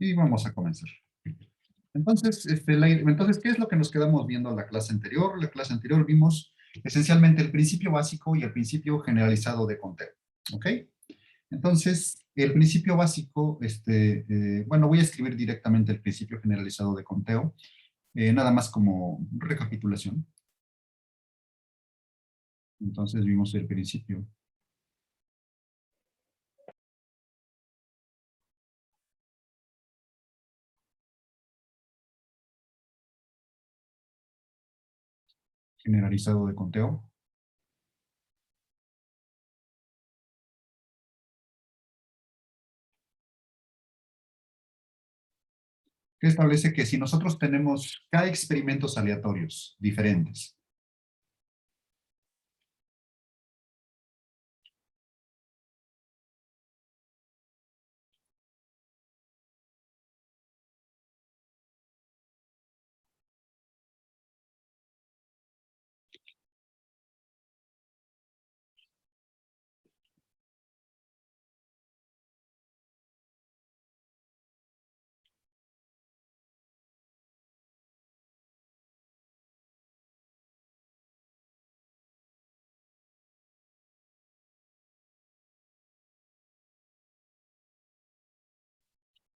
Y vamos a comenzar. Entonces, entonces, ¿qué es lo que nos quedamos viendo en la clase anterior? La clase anterior vimos esencialmente el principio básico y el principio generalizado de conteo. ¿Ok? Entonces, el principio básico, bueno, voy a escribir directamente el principio generalizado de conteo, nada más como recapitulación. Entonces, vimos el principio generalizado de conteo, que establece que si nosotros tenemos K experimentos aleatorios diferentes,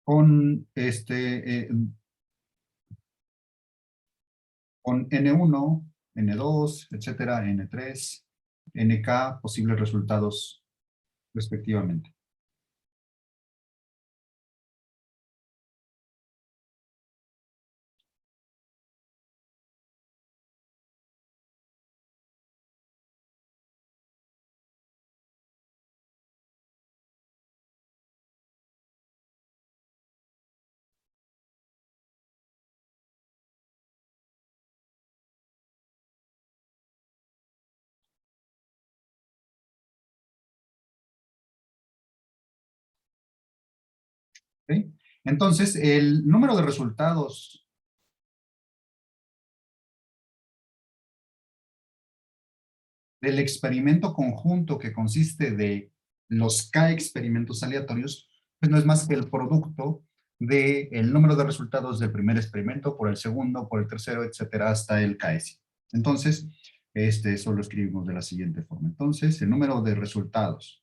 con, con N1, N2, etcétera, N3, NK, posibles resultados respectivamente. ¿Ok? Entonces, el número de resultados del experimento conjunto que consiste de los K experimentos aleatorios, pues no es más que el producto del número de resultados del primer experimento por el segundo, por el tercero, etcétera, hasta el KS. Entonces, eso lo escribimos de la siguiente forma. Entonces, el número de resultados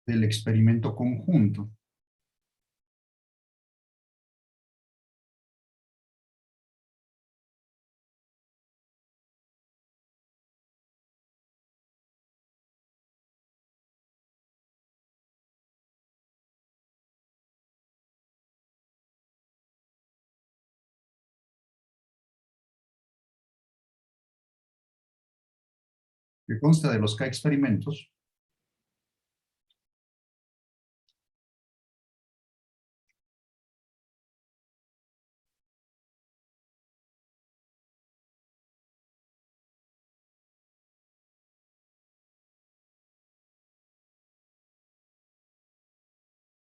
del experimento conjunto que consta de los K experimentos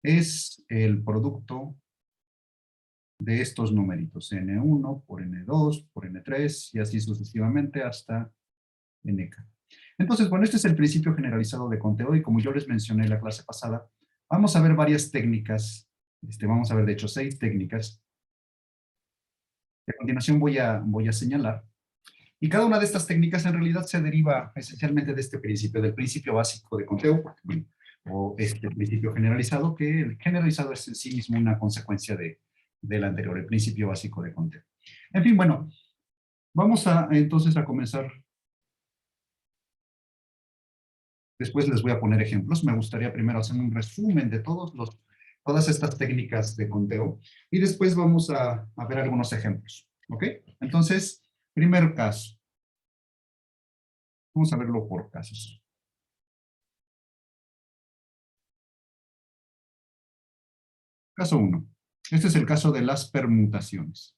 es el producto de estos numeritos, N1 por N2 por N3 y así sucesivamente hasta NK. Entonces, bueno, este es el principio generalizado de conteo y como yo les mencioné en la clase pasada, vamos a ver varias técnicas, vamos a ver de hecho 6 técnicas, que a continuación voy a señalar. Y cada una de estas técnicas en realidad se deriva esencialmente de este principio, del principio básico de conteo, bueno, o este principio generalizado, que el generalizado es en sí mismo una consecuencia del anterior, el principio básico de conteo. En fin, bueno, vamos entonces a comenzar. Después les voy a poner ejemplos. Me gustaría primero hacer un resumen de todas estas técnicas de conteo y después vamos a ver algunos ejemplos. ¿Ok? Entonces, primer caso. Vamos a verlo por casos. Caso 1. Este es el caso de las permutaciones.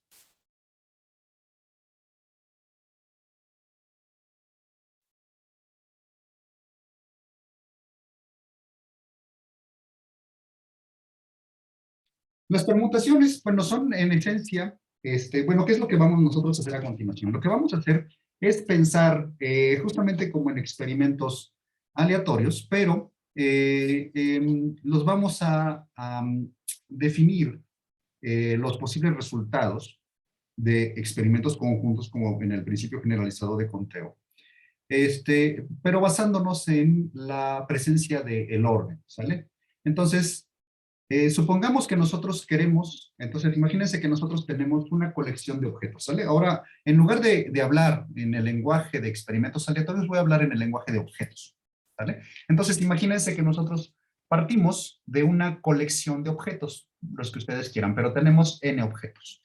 Las permutaciones, bueno, son en esencia, bueno, ¿qué es lo que vamos nosotros a hacer a continuación? Lo que vamos a hacer es pensar justamente como en experimentos aleatorios, pero los vamos a definir los posibles resultados de experimentos conjuntos como en el principio generalizado de conteo. Pero basándonos en la presencia del orden, ¿sale? Entonces, supongamos que nosotros queremos, entonces imagínense que nosotros tenemos una colección de objetos, ¿sale? Ahora, en lugar de hablar en el lenguaje de experimentos aleatorios, voy a hablar en el lenguaje de objetos, ¿sale? Entonces, imagínense que nosotros partimos de una colección de objetos, los que ustedes quieran, pero tenemos n objetos.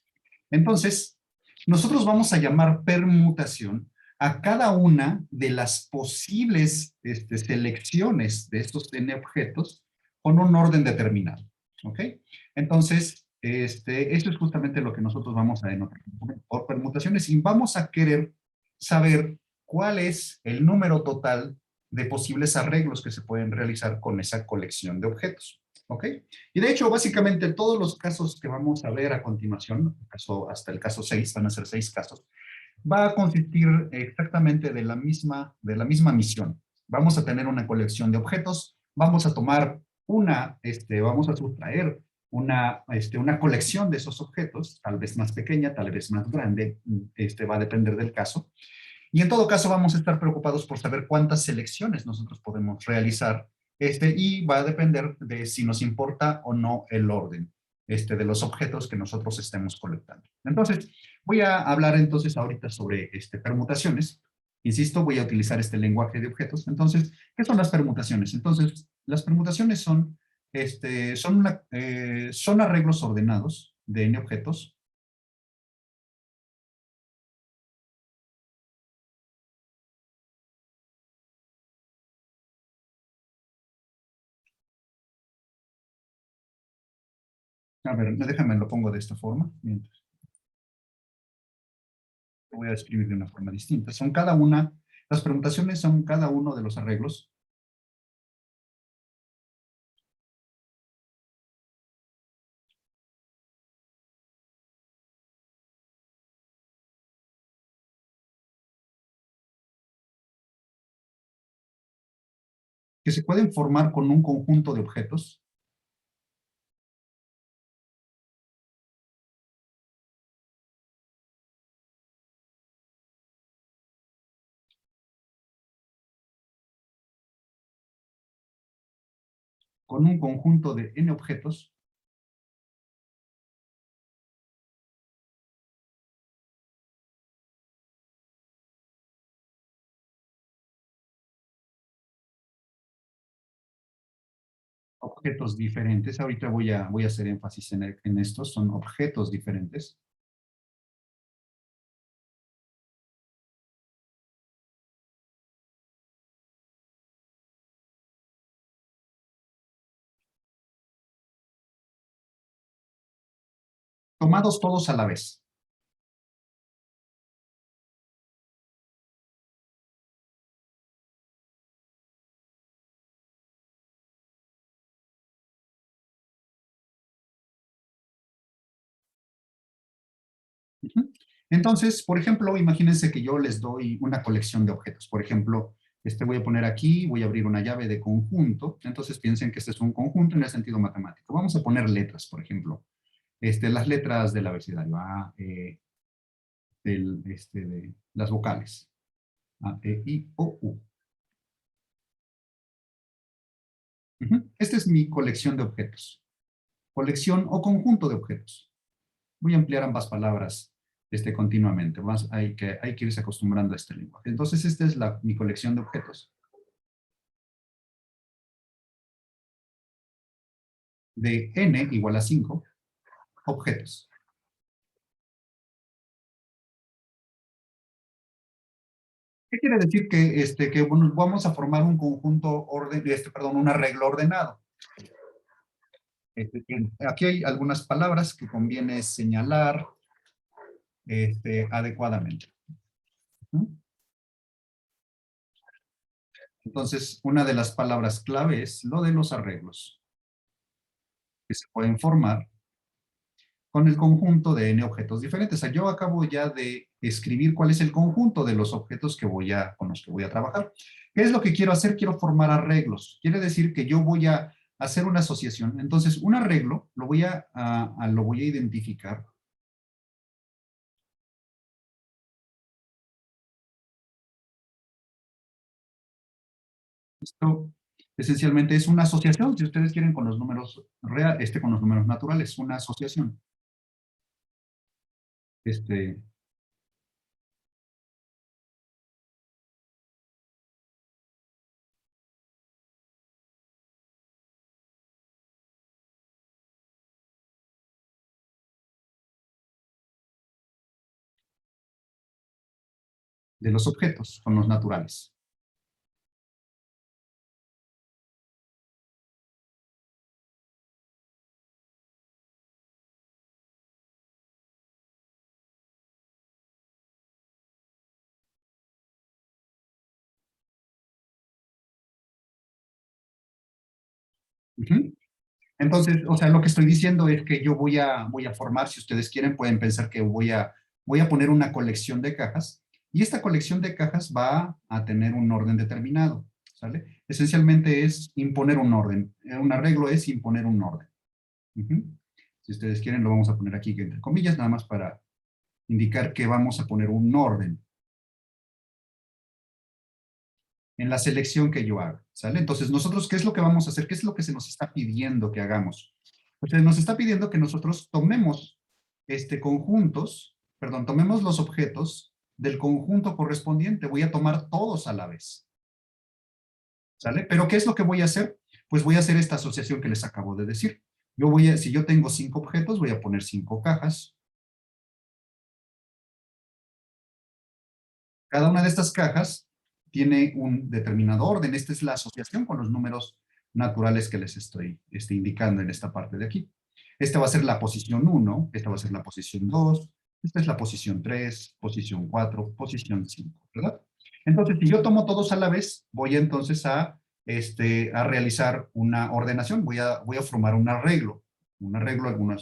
Entonces, nosotros vamos a llamar permutación a cada una de las posibles selecciones de estos n objetos con un orden determinado. ¿Ok? Entonces, esto es justamente lo que nosotros vamos a denotar por permutaciones y vamos a querer saber cuál es el número total de posibles arreglos que se pueden realizar con esa colección de objetos. ¿Ok? Y de hecho, básicamente todos los casos que vamos a ver a continuación, hasta el caso 6, van a ser 6 casos, va a consistir exactamente de la misma misión. Vamos a tener una colección de objetos, vamos a tomar vamos a sustraer una colección de esos objetos, tal vez más pequeña, tal vez más grande, va a depender del caso. Y en todo caso vamos a estar preocupados por saber cuántas selecciones nosotros podemos realizar, y va a depender de si nos importa o no el orden de los objetos que nosotros estemos colectando. Entonces, voy a hablar entonces ahorita sobre permutaciones. Insisto, voy a utilizar este lenguaje de objetos. Entonces, ¿qué son las permutaciones? Entonces, las permutaciones son arreglos ordenados de n objetos. A ver, déjame lo pongo de esta forma. Mientras lo voy a escribir de una forma distinta. Las permutaciones son cada uno de los arreglos que se pueden formar con un conjunto de objetos. Con un conjunto de n objetos. Objetos diferentes. Ahorita voy a hacer énfasis en estos. Son objetos diferentes. Tomados todos a la vez. Ujú. Entonces, por ejemplo, imagínense que yo les doy una colección de objetos. Por ejemplo, voy a poner aquí, voy a abrir una llave de conjunto. Entonces piensen que este es un conjunto en el sentido matemático. Vamos a poner letras, por ejemplo. Las letras del abecedario. A, de las vocales. A, E, I, O, U. Ujú. Esta es mi colección de objetos. Colección o conjunto de objetos. Voy a emplear ambas palabras continuamente. Hay que irse acostumbrando a este lenguaje. Entonces, esta es mi colección de objetos. De n igual a 5 objetos. ¿Qué quiere decir? Que bueno, vamos a formar un conjunto, un arreglo ordenado. Aquí hay algunas palabras que conviene señalar adecuadamente. ¿Mm? Entonces, una de las palabras clave es lo de los arreglos que se pueden formar con el conjunto de n objetos diferentes. O sea, yo acabo ya de escribir cuál es el conjunto de los objetos con los que voy a trabajar. ¿Qué es lo que quiero hacer? Quiero formar arreglos. Quiere decir que yo voy a hacer una asociación. Entonces, un arreglo lo voy a identificar. Esto esencialmente es una asociación, si ustedes quieren, con los números con los números naturales, una asociación. Este, de los objetos, con los naturales. Ujú. Entonces, o sea, lo que estoy diciendo es que yo voy a formar, si ustedes quieren, pueden pensar que voy a poner una colección de cajas y esta colección de cajas va a tener un orden determinado, ¿sale? Esencialmente es imponer un orden. Un arreglo es imponer un orden. Ujú. Si ustedes quieren, lo vamos a poner aquí entre comillas, nada más para indicar que vamos a poner un orden en la selección que yo haga, ¿sale? Entonces, nosotros, ¿qué es lo que vamos a hacer? ¿Qué es lo que se nos está pidiendo que hagamos? Pues se nos está pidiendo que nosotros tomemos tomemos los objetos del conjunto correspondiente. Voy a tomar todos a la vez, ¿sale? Pero ¿qué es lo que voy a hacer? Pues voy a hacer esta asociación que les acabo de decir. Si yo tengo 5 objetos, voy a poner 5 cajas. Cada una de estas cajas tiene un determinado orden. Esta es la asociación con los números naturales que les estoy indicando en esta parte de aquí. Esta va a ser la posición 1, esta va a ser la posición 2, esta es la posición 3, posición 4, posición 5, ¿verdad? Entonces, si yo tomo todos a la vez, voy entonces a realizar una ordenación, voy a formar un arreglo,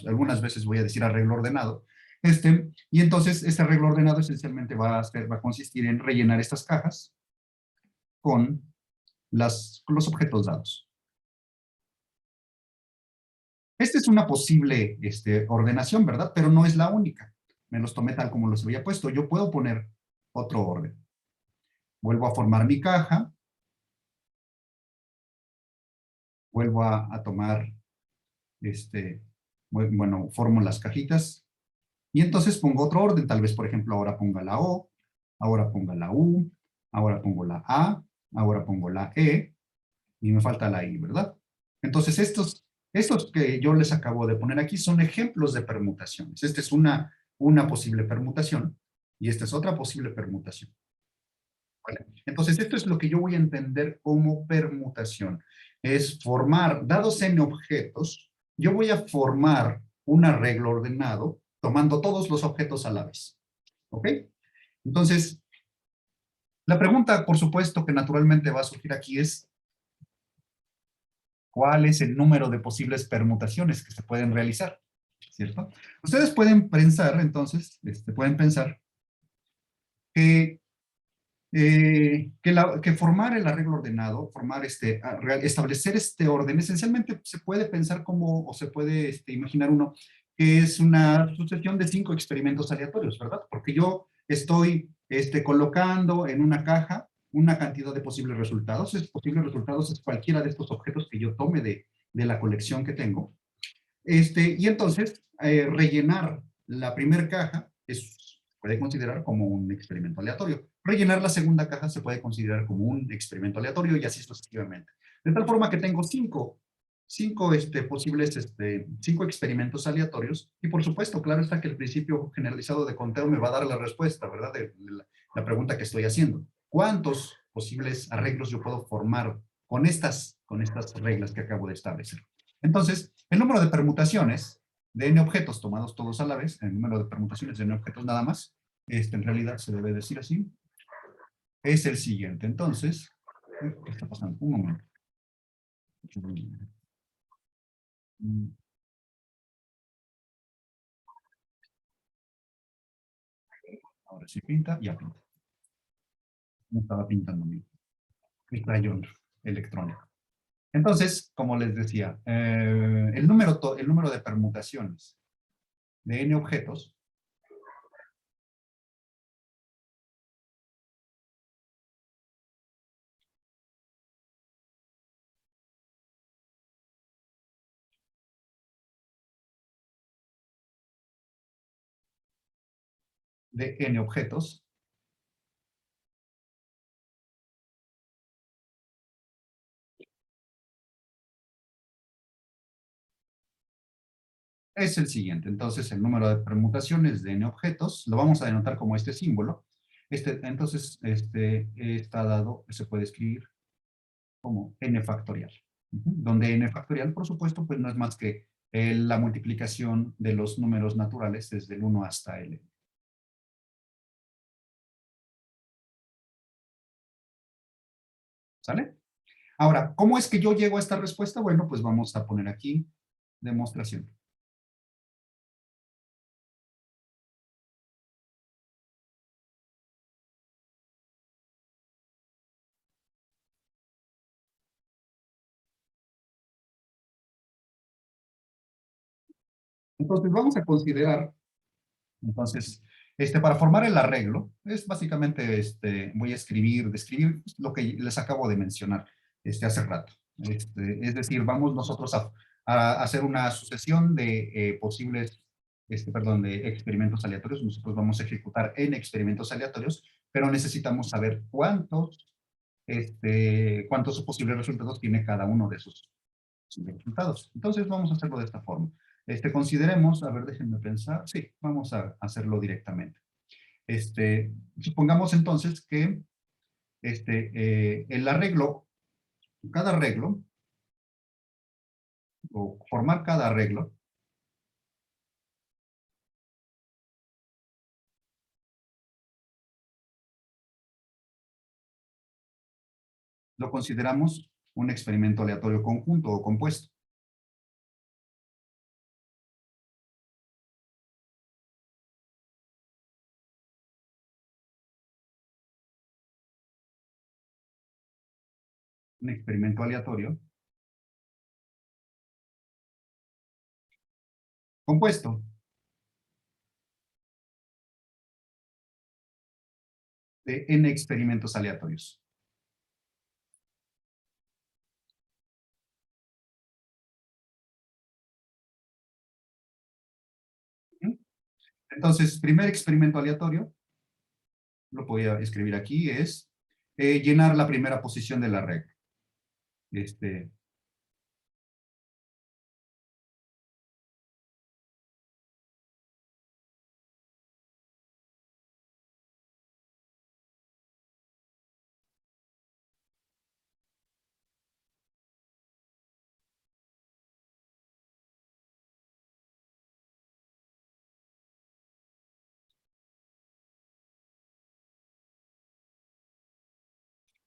algunas veces voy a decir arreglo ordenado, y entonces este arreglo ordenado esencialmente va a consistir en rellenar estas cajas con con los objetos dados. Esta es una posible ordenación, ¿verdad? Pero no es la única. Me los tomé tal como los había puesto. Yo puedo poner otro orden. Vuelvo a formar mi caja. Vuelvo a tomar, bueno, formo las cajitas. Y entonces pongo otro orden. Tal vez, por ejemplo, ahora ponga la O, ahora ponga la U, ahora pongo la A, ahora pongo la E, y me falta la I, ¿verdad? Entonces, estos que yo les acabo de poner aquí son ejemplos de permutaciones. Esta es una posible permutación y esta es otra posible permutación. ¿Vale? Entonces, esto es lo que yo voy a entender como permutación. Es formar, dados n objetos, yo voy a formar un arreglo ordenado tomando todos los objetos a la vez. ¿Ok? Entonces, la pregunta, por supuesto, que naturalmente va a surgir aquí es, ¿cuál es el número de posibles permutaciones que se pueden realizar? ¿Cierto? Ustedes pueden pensar, entonces, pueden pensar que, que formar el arreglo ordenado, establecer este orden, esencialmente se puede pensar como, o se puede imaginar uno, que es una sucesión de 5 experimentos aleatorios, ¿verdad? Porque yo estoy colocando en una caja una cantidad de posibles resultados. Esos posibles resultados es cualquiera de estos objetos que yo tome de la colección que tengo. Y entonces, rellenar la primera caja se puede considerar como un experimento aleatorio. Rellenar la segunda caja se puede considerar como un experimento aleatorio y así sucesivamente. De tal forma que tengo cinco experimentos aleatorios y por supuesto, claro está que el principio generalizado de conteo me va a dar la respuesta, ¿verdad? De la pregunta que estoy haciendo. ¿Cuántos posibles arreglos yo puedo formar con estas reglas que acabo de establecer? Entonces, el número de permutaciones de n objetos tomados todos a la vez, el número de permutaciones de n objetos nada más, en realidad se debe decir así, es el siguiente. Entonces, ¿qué está pasando? Un momento. Ahora sí pinta, ya pinta. No estaba pintando mi crayón electrónico. Entonces, como les decía, el número de permutaciones de n objetos es el siguiente. Entonces, el número de permutaciones de n objetos lo vamos a denotar como este símbolo. Entonces, está dado, se puede escribir como n factorial. Donde n factorial, por supuesto, pues no es más que la multiplicación de los números naturales desde el 1 hasta el n. ¿Sale? Ahora, ¿cómo es que yo llego a esta respuesta? Bueno, pues vamos a poner aquí demostración. Entonces, vamos a considerar, entonces, para formar el arreglo, es básicamente, voy a describir lo que les acabo de mencionar, hace rato. Es decir, vamos nosotros a hacer una sucesión de posibles, perdón, de experimentos aleatorios. Nosotros vamos a ejecutar n experimentos aleatorios, pero necesitamos saber cuántos posibles resultados tiene cada uno de esos resultados. Entonces vamos a hacerlo de esta forma. Consideremos, a ver, déjenme pensar, sí, vamos a hacerlo directamente. Supongamos entonces que el arreglo, cada arreglo, o formar cada arreglo, lo consideramos un experimento aleatorio conjunto o compuesto. Un experimento aleatorio compuesto. De n experimentos aleatorios. Entonces, primer experimento aleatorio, lo voy a escribir aquí, es llenar la primera posición de la regla.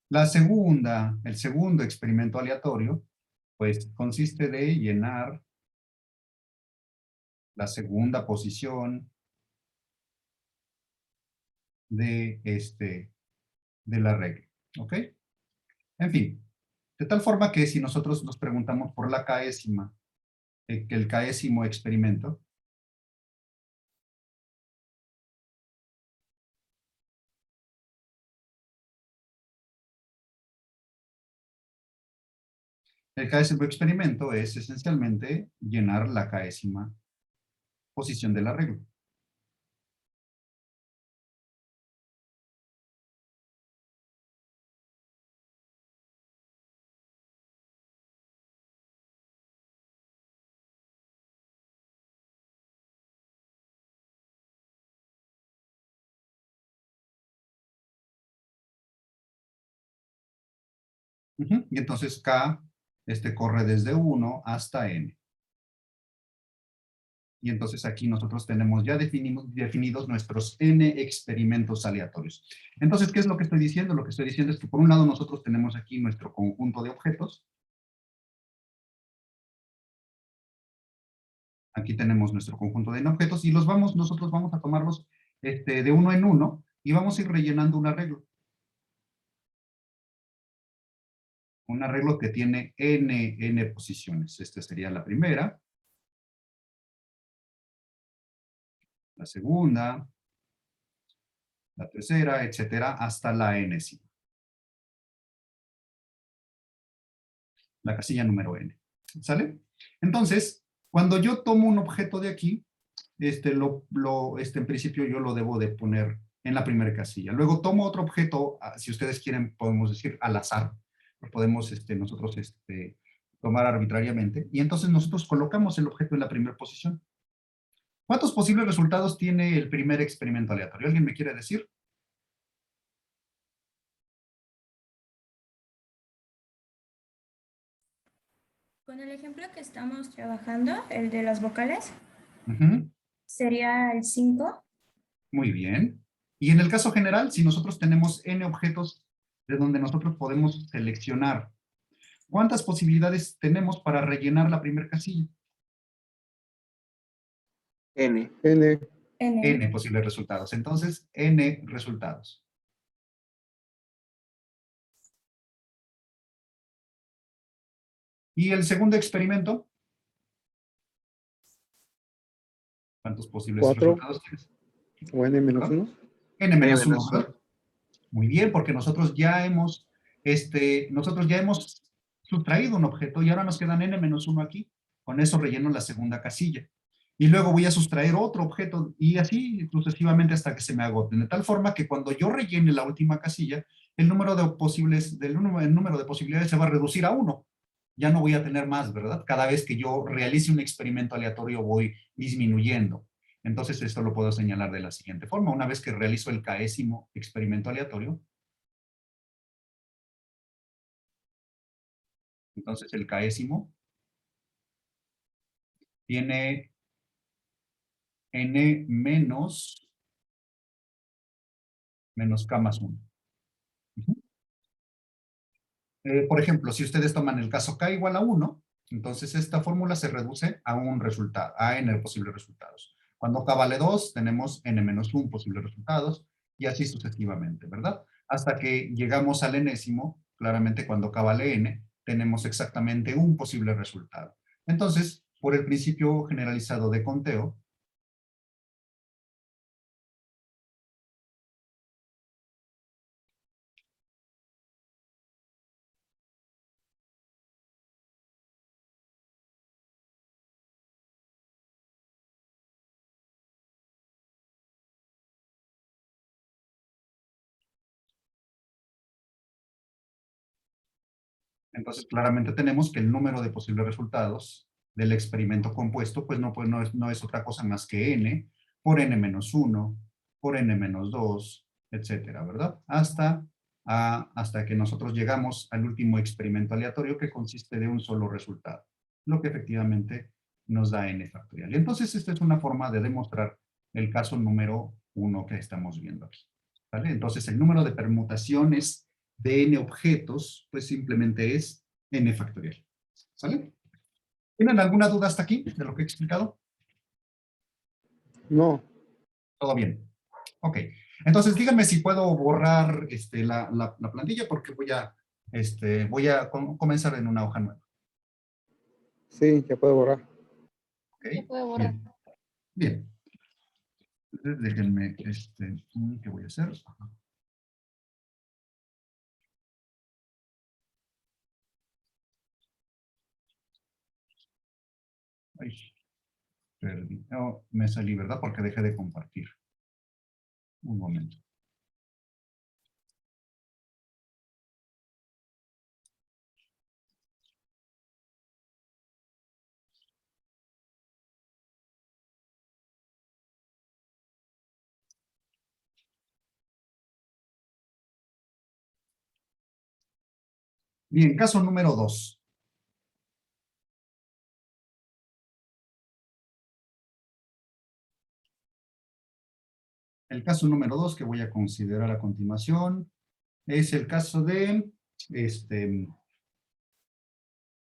El segundo experimento aleatorio, pues consiste de llenar la segunda posición de, de la regla. ¿Ok? En fin, de tal forma que si nosotros nos preguntamos por la késima, que el késimo experimento, el késimo experimento es esencialmente llenar la késima posición de la regla. Y entonces K corre desde 1 hasta N. Y entonces aquí nosotros tenemos ya definidos nuestros N experimentos aleatorios. Entonces, ¿qué es lo que estoy diciendo? Lo que estoy diciendo es que por un lado nosotros tenemos aquí nuestro conjunto de objetos. Aquí tenemos nuestro conjunto de objetos y nosotros vamos a tomarlos de uno en uno y vamos a ir rellenando un arreglo. Un arreglo que tiene n posiciones. Esta sería la primera, la segunda, la tercera, etcétera, hasta la enésima. La casilla número n. ¿Sale? Entonces, cuando yo tomo un objeto de aquí, en principio yo lo debo de poner en la primera casilla. Luego tomo otro objeto, si ustedes quieren, podemos decir al azar. Lo podemos nosotros tomar arbitrariamente. Y entonces nosotros colocamos el objeto en la primera posición. ¿Cuántos posibles resultados tiene el primer experimento aleatorio? ¿Alguien me quiere decir? Con el ejemplo que estamos trabajando, el de las vocales, Ujú. sería el 5. Muy bien. Y en el caso general, si nosotros tenemos n objetos de donde nosotros podemos seleccionar, ¿cuántas posibilidades tenemos para rellenar la primera casilla? N. N. N. N posibles resultados. Entonces, n resultados. ¿Y el segundo experimento? ¿Cuántos posibles 4 resultados tienes? o N menos ¿Ah? 1. N menos N 1, menos ¿verdad? Muy bien, porque nosotros ya hemos sustraído un objeto y ahora nos quedan n menos 1 aquí. Con eso relleno la segunda casilla. Y luego voy a sustraer otro objeto y así sucesivamente hasta que se me agoten. De tal forma que cuando yo rellene la última casilla, el número de posibilidades se va a reducir a 1. Ya no voy a tener más, ¿verdad? Cada vez que yo realice un experimento aleatorio voy disminuyendo. Entonces esto lo puedo señalar de la siguiente forma. Una vez que realizo el késimo experimento aleatorio, entonces el késimo tiene n menos k más 1. Por ejemplo, si ustedes toman el caso k igual a 1, entonces esta fórmula se reduce a un resultado, a n posibles resultados. Cuando k vale 2, tenemos n menos 1 posibles resultados, y así sucesivamente, ¿verdad? Hasta que llegamos al enésimo, claramente cuando k vale n, tenemos exactamente un posible resultado. Entonces, por el principio generalizado de conteo, entonces claramente tenemos que el número de posibles resultados del experimento compuesto, pues no es otra cosa más que n por n menos 1, por n menos 2, etcétera, ¿verdad? Hasta que nosotros llegamos al último experimento aleatorio que consiste de un solo resultado, lo que efectivamente nos da n factorial. Y entonces esta es una forma de demostrar el caso número 1 que estamos viendo aquí. ¿Vale? Entonces el número de permutaciones de n objetos, pues simplemente es n factorial. ¿Sale? ¿Tienen alguna duda hasta aquí de lo que he explicado? No. Todo bien. Ok. Entonces díganme si puedo borrar la plantilla porque voy a comenzar en una hoja nueva. Sí, ya puedo borrar. Ok. Bien. Bien. Entonces, déjenme, ¿qué voy a hacer? Ajá. Ay, perdí. Oh, me salí, ¿verdad? Porque dejé de compartir. Un momento. Bien, caso número 2. El caso número 2 que voy a considerar a continuación es el caso de,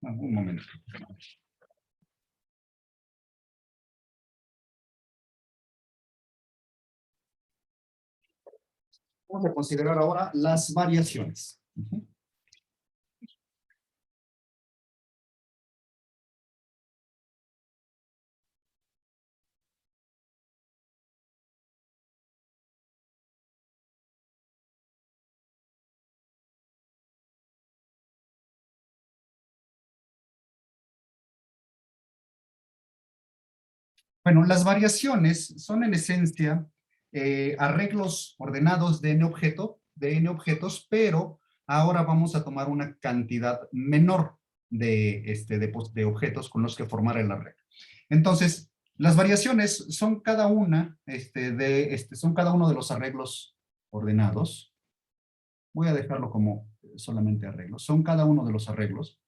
un momento. Vamos a considerar ahora las variaciones. Ujú. Bueno, las variaciones son en esencia arreglos ordenados de n objetos, pero ahora vamos a tomar una cantidad menor de objetos con los que formar el arreglo. Entonces, las variaciones son cada una son cada uno de los arreglos ordenados. Voy a dejarlo como solamente arreglos. Son cada uno de los arreglos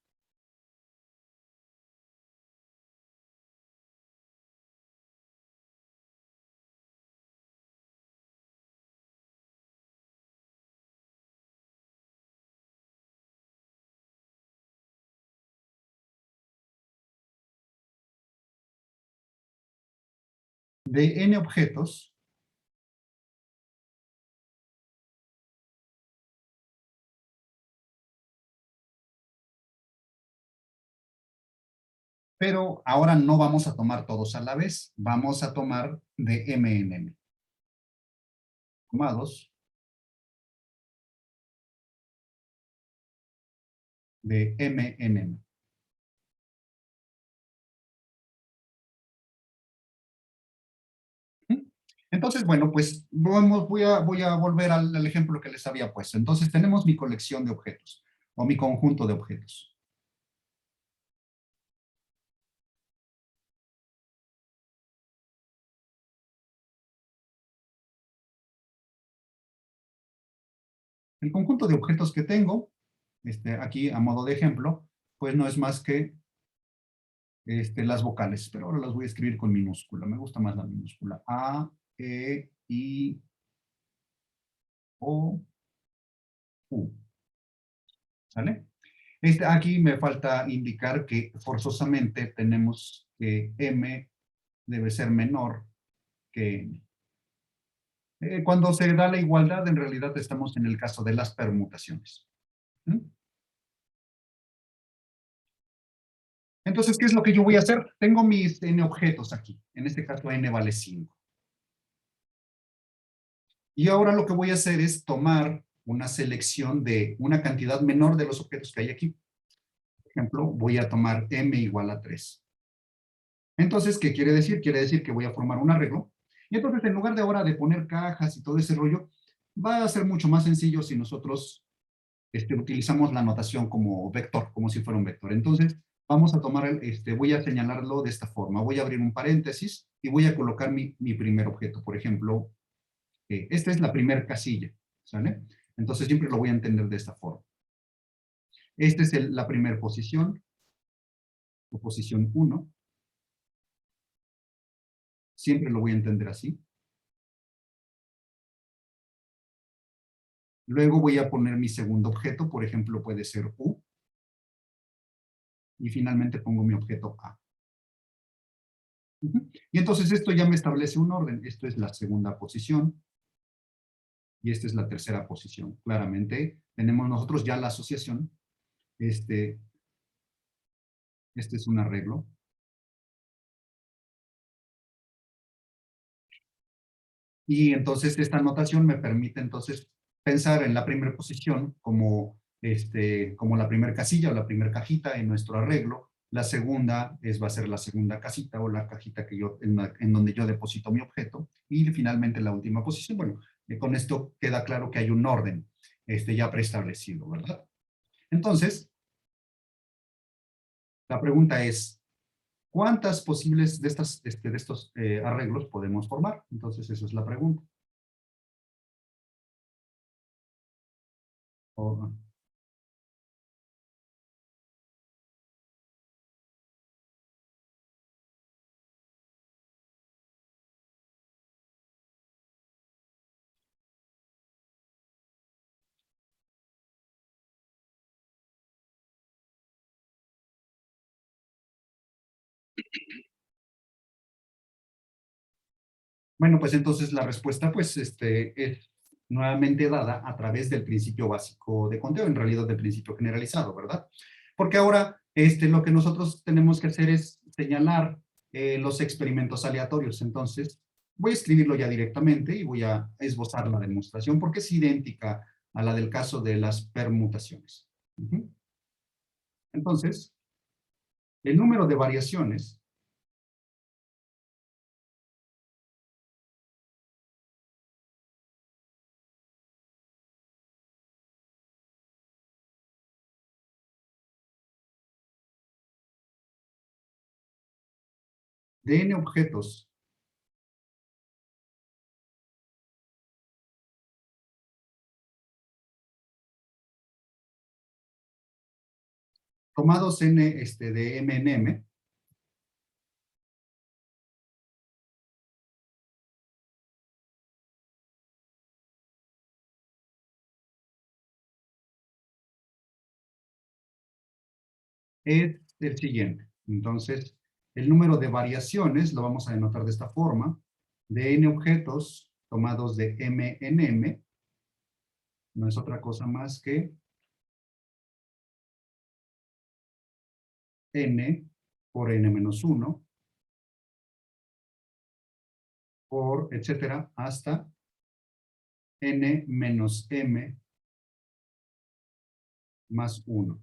de n objetos, pero ahora no vamos a tomar todos a la vez, vamos a tomar de m en m, tomados de m en m. Entonces, bueno, pues voy a volver al ejemplo que les había puesto. Entonces, tenemos mi colección de objetos, o mi conjunto de objetos. El conjunto de objetos que tengo, aquí a modo de ejemplo, pues no es más que las vocales, pero ahora las voy a escribir con minúscula. Me gusta más la minúscula. A, E, I, O, U. ¿Sale? Aquí me falta indicar que forzosamente tenemos que M debe ser menor que N. Cuando se da la igualdad, en realidad estamos en el caso de las permutaciones. ¿Mm? Entonces, ¿qué es lo que yo voy a hacer? Tengo mis n objetos aquí. En este caso, n vale 5. Y ahora lo que voy a hacer es tomar una selección de una cantidad menor de los objetos que hay aquí. Por ejemplo, voy a tomar m igual a 3. Entonces, ¿qué quiere decir? Quiere decir que voy a formar un arreglo. Y entonces, en lugar de ahora de poner cajas y todo ese rollo, va a ser mucho más sencillo si nosotros utilizamos la notación como vector, como si fuera un vector. Entonces, vamos a tomar, voy a señalarlo de esta forma. Voy a abrir un paréntesis y voy a colocar mi primer objeto. Por ejemplo, esta es la primera casilla, ¿sale? Entonces, siempre lo voy a entender de esta forma. Esta es la primera posición, o posición 1. Siempre lo voy a entender así. Luego voy a poner mi segundo objeto, por ejemplo, puede ser U. Y finalmente pongo mi objeto A. Y entonces esto ya me establece un orden. Esto es la segunda posición. Y esta es la tercera posición. Claramente tenemos nosotros ya la asociación. Este es un arreglo. Y entonces esta notación me permite entonces pensar en la primera posición como, como la primera casilla o la primera cajita en nuestro arreglo. La segunda va a ser la segunda casita o la cajita que en donde yo deposito mi objeto. Y finalmente la última posición. Bueno, con esto queda claro que hay un orden ya preestablecido, ¿verdad? Entonces, la pregunta es, ¿cuántas posibles de estos arreglos podemos formar? Entonces, esa es la pregunta. O- Bueno, pues entonces la respuesta pues es nuevamente dada a través del principio básico de conteo, en realidad del principio generalizado, ¿verdad? Porque ahora lo que nosotros tenemos que hacer es señalar los experimentos aleatorios. Entonces, voy a escribirlo ya directamente y voy a esbozar la demostración porque es idéntica a la del caso de las permutaciones. Entonces, el número de variaciones de n objetos tomados n de m en m, es el siguiente. Entonces, el número de variaciones lo vamos a denotar de esta forma, de n objetos tomados de m en m, no es otra cosa más que n por n menos 1, por etcétera, hasta n menos m más 1.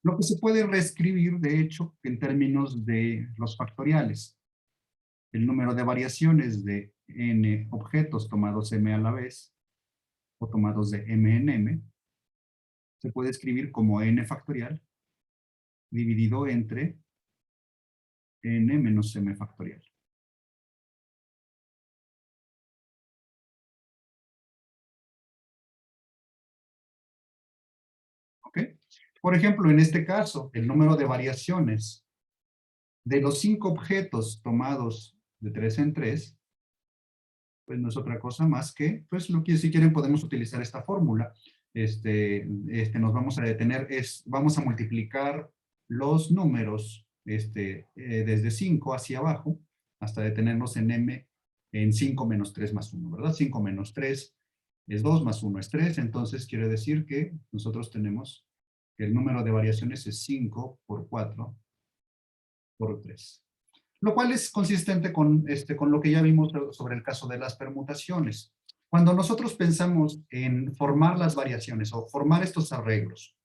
Lo que se puede reescribir, de hecho, en términos de los factoriales. El número de variaciones de n objetos tomados m a la vez, o tomados de m en m, se puede escribir como n factorial dividido entre n menos m factorial. ¿Ok? Por ejemplo, en este caso, el número de variaciones de los 5 objetos tomados de 3 en 3, pues no es otra cosa más que, pues lo que si quieren podemos utilizar esta fórmula. Nos vamos a detener, vamos a multiplicar los números desde 5 hacia abajo, hasta detenernos en m, en 5 menos 3 más 1, ¿verdad? 5 menos 3 es 2, más 1 es 3, entonces quiere decir que nosotros tenemos que el número de variaciones es 5 por 4 por 3. Lo cual es consistente con lo que ya vimos sobre el caso de las permutaciones. Cuando nosotros pensamos en formar las variaciones o formar estos arreglos,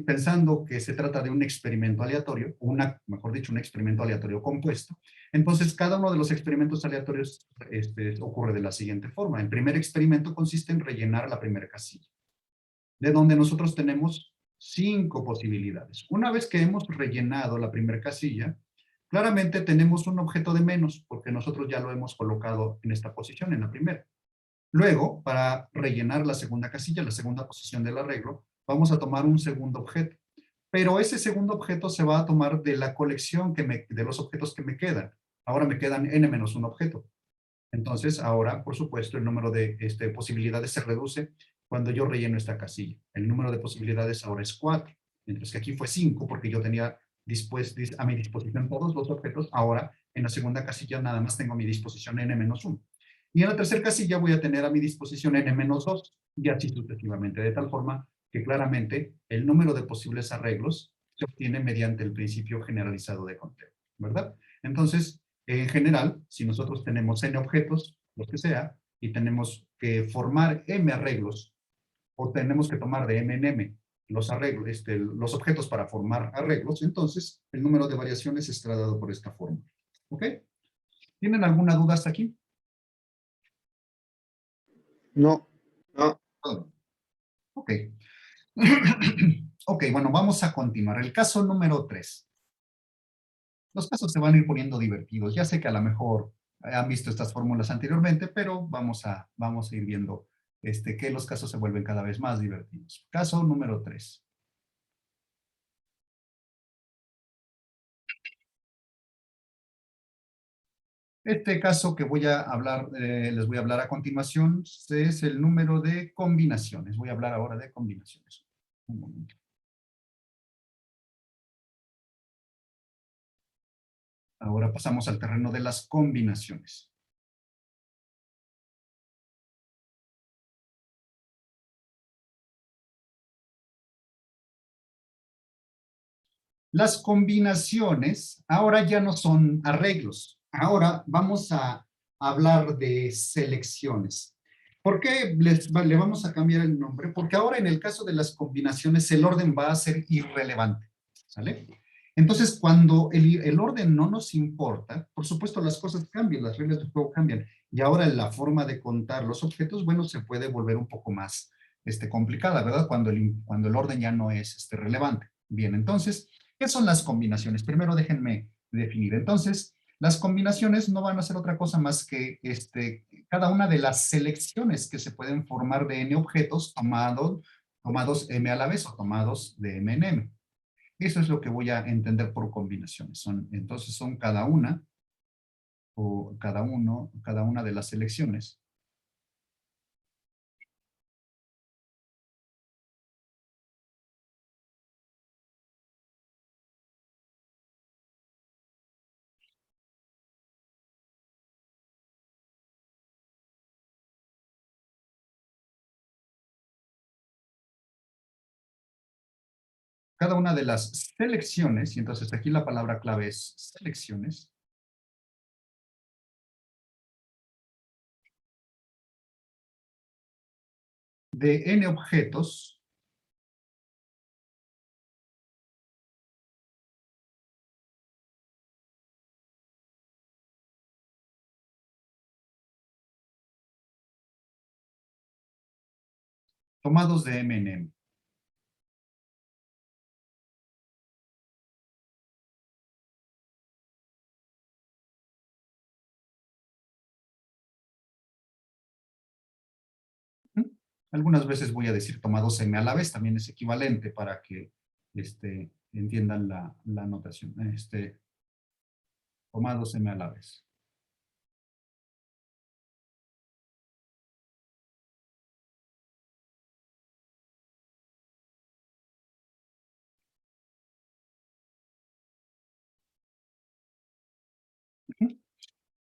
pensando que se trata de un experimento aleatorio, mejor dicho, un experimento aleatorio compuesto, entonces cada uno de los experimentos aleatorios ocurre de la siguiente forma. El primer experimento consiste en rellenar la primera casilla, de donde nosotros tenemos 5 posibilidades. Una vez que hemos rellenado la primera casilla, claramente tenemos un objeto de menos, porque nosotros ya lo hemos colocado en esta posición, en la primera. Luego, para rellenar la segunda casilla, la segunda posición del arreglo, vamos a tomar un segundo objeto. Pero ese segundo objeto se va a tomar de la colección de los objetos que me quedan. Ahora me quedan n-1 objeto. Entonces, ahora, por supuesto, el número de posibilidades se reduce cuando yo relleno esta casilla. El número de posibilidades ahora es 4, mientras que aquí fue 5 porque yo tenía a mi disposición todos los objetos. Ahora, en la segunda casilla nada más tengo a mi disposición n-1. Y en la tercera casilla voy a tener a mi disposición n-2 y así sucesivamente, de tal forma que claramente el número de posibles arreglos se obtiene mediante el principio generalizado de conteo, ¿verdad? Entonces, en general, si nosotros tenemos n objetos, los que sea, y tenemos que formar m arreglos, o tenemos que tomar de m en m los arreglos, los objetos para formar arreglos, entonces el número de variaciones estará dado por esta fórmula. ¿Ok? ¿Tienen alguna duda hasta aquí? No. No. Ok. Ok, bueno, vamos a continuar. El caso número 3. Los casos se van a ir poniendo divertidos. Ya sé que a lo mejor han visto estas fórmulas anteriormente, pero vamos a ir viendo que los casos se vuelven cada vez más divertidos. Caso número 3. Este caso que voy a hablar, les voy a hablar a continuación, es el número de combinaciones. Voy a hablar ahora de combinaciones. Un momento. Ahora pasamos al terreno de las combinaciones. Las combinaciones ahora ya no son arreglos. Ahora vamos a hablar de selecciones. ¿Por qué le vamos a cambiar el nombre? Porque ahora en el caso de las combinaciones el orden va a ser irrelevante. ¿Sale? Entonces, cuando el orden no nos importa, por supuesto las cosas cambian, las reglas del juego cambian. Y ahora la forma de contar los objetos, bueno, se puede volver un poco más complicada, ¿verdad? Cuando el orden ya no es relevante. Bien, entonces, ¿qué son las combinaciones? Primero déjenme definir. Entonces, las combinaciones no van a ser otra cosa más que cada una de las selecciones que se pueden formar de n objetos tomados m a la vez o tomados de m en m. Eso es lo que voy a entender por combinaciones. Entonces son cada una o cada una de las selecciones cada una de las selecciones, y entonces aquí la palabra clave es selecciones, de n objetos tomados de m en m. Algunas veces voy a decir tomados m a la vez, también es equivalente para que entiendan la notación. Tomados m a la vez.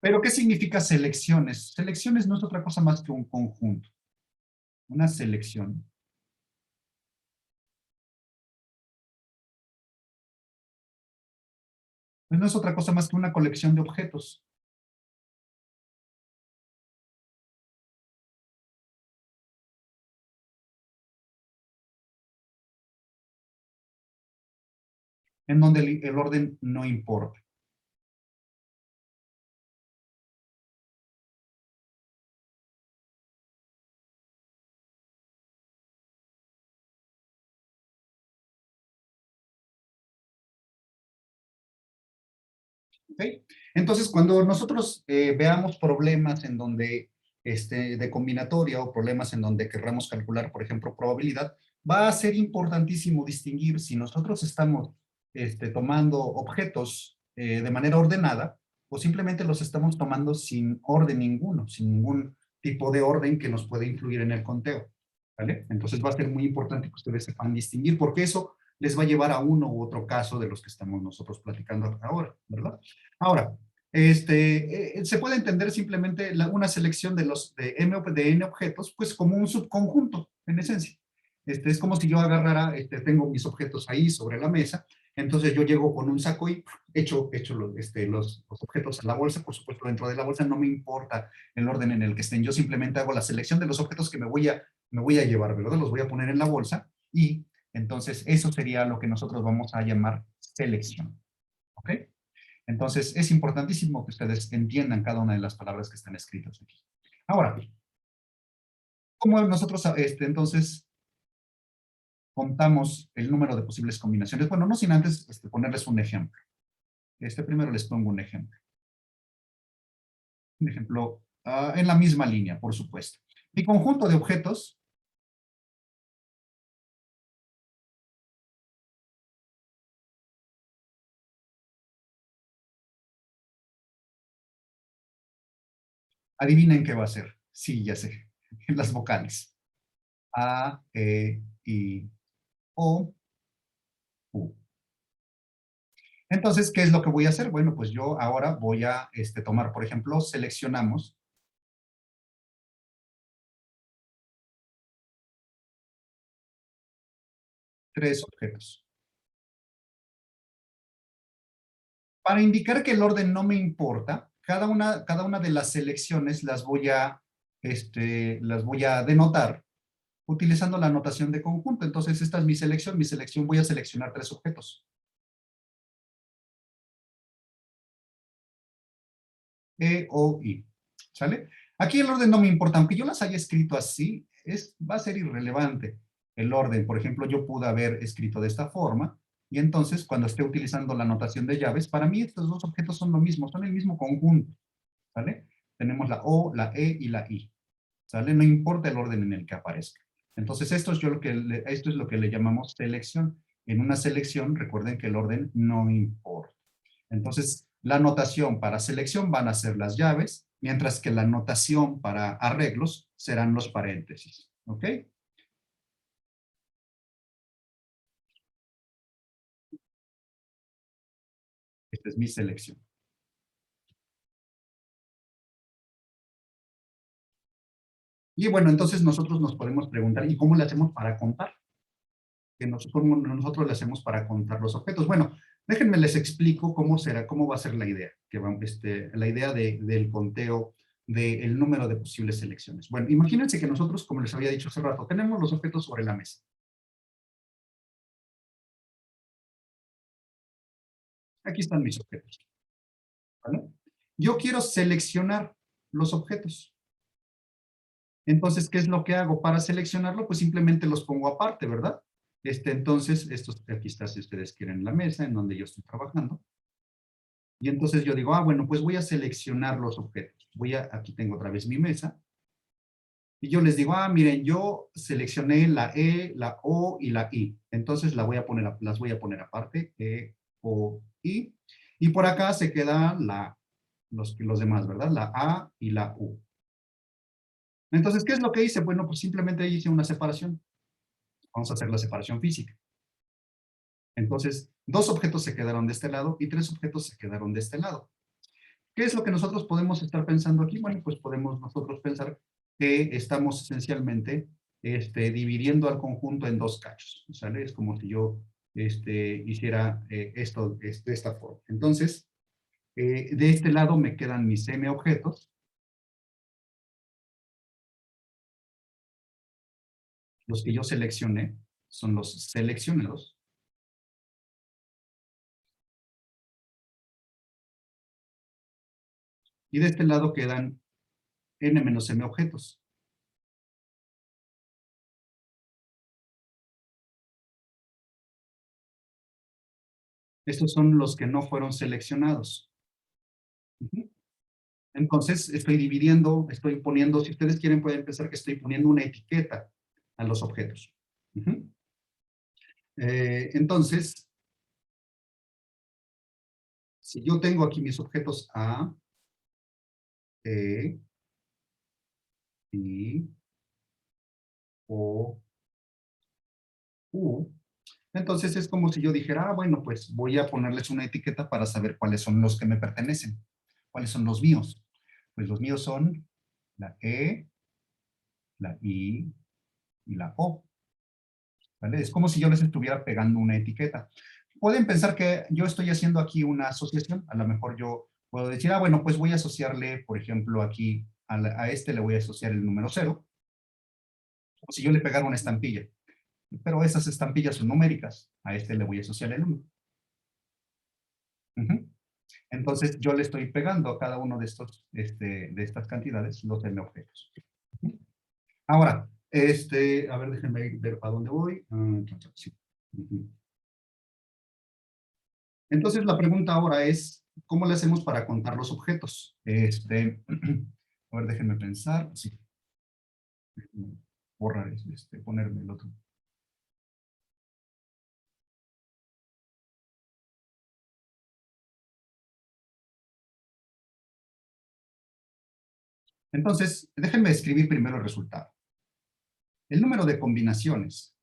Pero, ¿qué significa selecciones? Selecciones no es otra cosa más que un conjunto. Una selección pues no es otra cosa más que una colección de objetos. En donde el orden no importa. ¿Ok? Entonces, cuando nosotros veamos problemas en donde, de combinatoria o problemas en donde querramos calcular, por ejemplo, probabilidad, va a ser importantísimo distinguir si nosotros estamos tomando objetos de manera ordenada o simplemente los estamos tomando sin orden ninguno, sin ningún tipo de orden que nos pueda influir en el conteo. ¿Vale? Entonces va a ser muy importante que ustedes sepan distinguir porque eso les va a llevar a uno u otro caso de los que estamos nosotros platicando ahora, ¿verdad? Ahora, se puede entender simplemente una selección de n objetos, pues como un subconjunto, en esencia. Es como si yo agarrara, tengo mis objetos ahí sobre la mesa, entonces yo llego con un saco y echo los objetos a la bolsa, por supuesto dentro de la bolsa no me importa el orden en el que estén, yo simplemente hago la selección de los objetos que me voy a llevar, ¿verdad? Los voy a poner en la bolsa y entonces eso sería lo que nosotros vamos a llamar selección, ¿ok? Entonces, es importantísimo que ustedes entiendan cada una de las palabras que están escritas aquí. Ahora, ¿cómo nosotros entonces contamos el número de posibles combinaciones? Bueno, no sin antes ponerles un ejemplo. Primero les pongo un ejemplo. Un ejemplo en la misma línea, por supuesto. Mi conjunto de objetos adivinen qué va a ser. Sí, ya sé. Las vocales. A, E, I, O, U. Entonces, ¿qué es lo que voy a hacer? Bueno, pues yo ahora voy a tomar, por ejemplo, seleccionamos 3 objetos. Para indicar que el orden no me importa, cada una de las selecciones las voy a denotar utilizando la notación de conjunto. Entonces, esta es mi selección. Mi selección voy a seleccionar 3 objetos. E, O, I. ¿Sale? Aquí el orden no me importa. Aunque yo las haya escrito así, va a ser irrelevante el orden. Por ejemplo, yo pude haber escrito de esta forma. Y entonces, cuando esté utilizando la notación de llaves, para mí estos dos objetos son lo mismo, son el mismo conjunto. ¿Sale? Tenemos la O, la E y la I. ¿Sale? No importa el orden en el que aparezca. Entonces, esto es lo que le llamamos selección. En una selección, recuerden que el orden no importa. Entonces, la notación para selección van a ser las llaves, mientras que la notación para arreglos serán los paréntesis. ¿Ok? Esta es mi selección. Y bueno, entonces nosotros nos podemos preguntar, ¿y cómo le hacemos para contar? ¿Cómo nosotros le hacemos para contar los objetos? Bueno, déjenme les explico cómo va a ser la idea, la idea del conteo del número de posibles selecciones. Bueno, imagínense que nosotros, como les había dicho hace rato, tenemos los objetos sobre la mesa. Aquí están mis objetos. ¿Vale? Yo quiero seleccionar los objetos. Entonces, ¿qué es lo que hago para seleccionarlo? Pues simplemente los pongo aparte, ¿verdad? Entonces, estos, aquí está, si ustedes quieren, la mesa en donde yo estoy trabajando. Y entonces yo digo, bueno, pues voy a seleccionar los objetos. Aquí tengo otra vez mi mesa. Y yo les digo, miren, yo seleccioné la E, la O y la I. Entonces las voy a poner aparte, E, O, I. Y por acá se quedan los demás, ¿verdad? La A y la U. Entonces, ¿qué es lo que hice? Bueno, pues simplemente hice una separación. Vamos a hacer la separación física. Entonces, 2 objetos se quedaron de este lado y 3 objetos se quedaron de este lado. ¿Qué es lo que nosotros podemos estar pensando aquí? Bueno, pues podemos nosotros pensar que estamos esencialmente dividiendo al conjunto en 2 cachos. ¿Sale? Es como si yo hiciera esto de esta forma. Entonces, de este lado me quedan mis M objetos. Los que yo seleccioné son los seleccionados. Y de este lado quedan N-M objetos. Estos son los que no fueron seleccionados. Entonces, estoy dividiendo, estoy poniendo, si ustedes quieren pueden pensar que estoy poniendo una etiqueta a los objetos. Entonces, si yo tengo aquí mis objetos A, E, I, O, U, entonces es como si yo dijera, bueno, pues voy a ponerles una etiqueta para saber cuáles son los que me pertenecen, cuáles son los míos. Pues los míos son la E, la I y la O. ¿Vale? Es como si yo les estuviera pegando una etiqueta. Pueden pensar que yo estoy haciendo aquí una asociación. A lo mejor yo puedo decir, bueno, pues voy a asociarle, por ejemplo, aquí a este le voy a asociar el número 0. Como si yo le pegara una estampilla. Pero esas estampillas son numéricas. A este le voy a asociar el 1. Entonces, yo le estoy pegando a cada uno de estas cantidades los m objetos. Ahora, a ver, déjenme ver para dónde voy. Sí. Entonces, la pregunta ahora es, ¿cómo le hacemos para contar los objetos? A ver, déjenme pensar. Sí. Borrar, ponerme el otro. Entonces, déjenme escribir primero el resultado. El número de combinaciones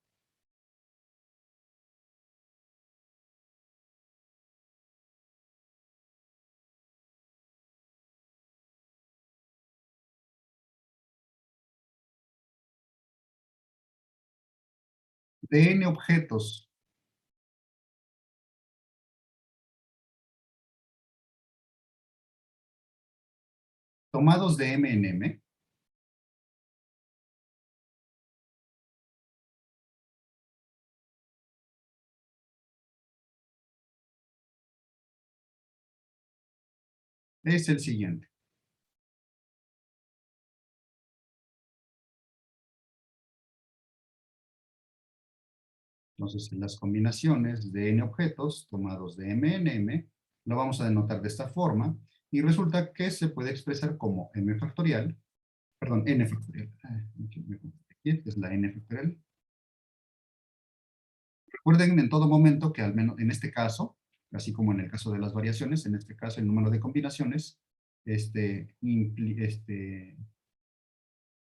de n objetos tomados de m en m, es el siguiente. Entonces, las combinaciones de n objetos tomados de m en m, lo vamos a denotar de esta forma, y resulta que se puede expresar como m factorial, perdón, n factorial, aquí es la n factorial. Recuerden en todo momento que al menos en este caso, así como en el caso de las variaciones, en este caso el número de combinaciones,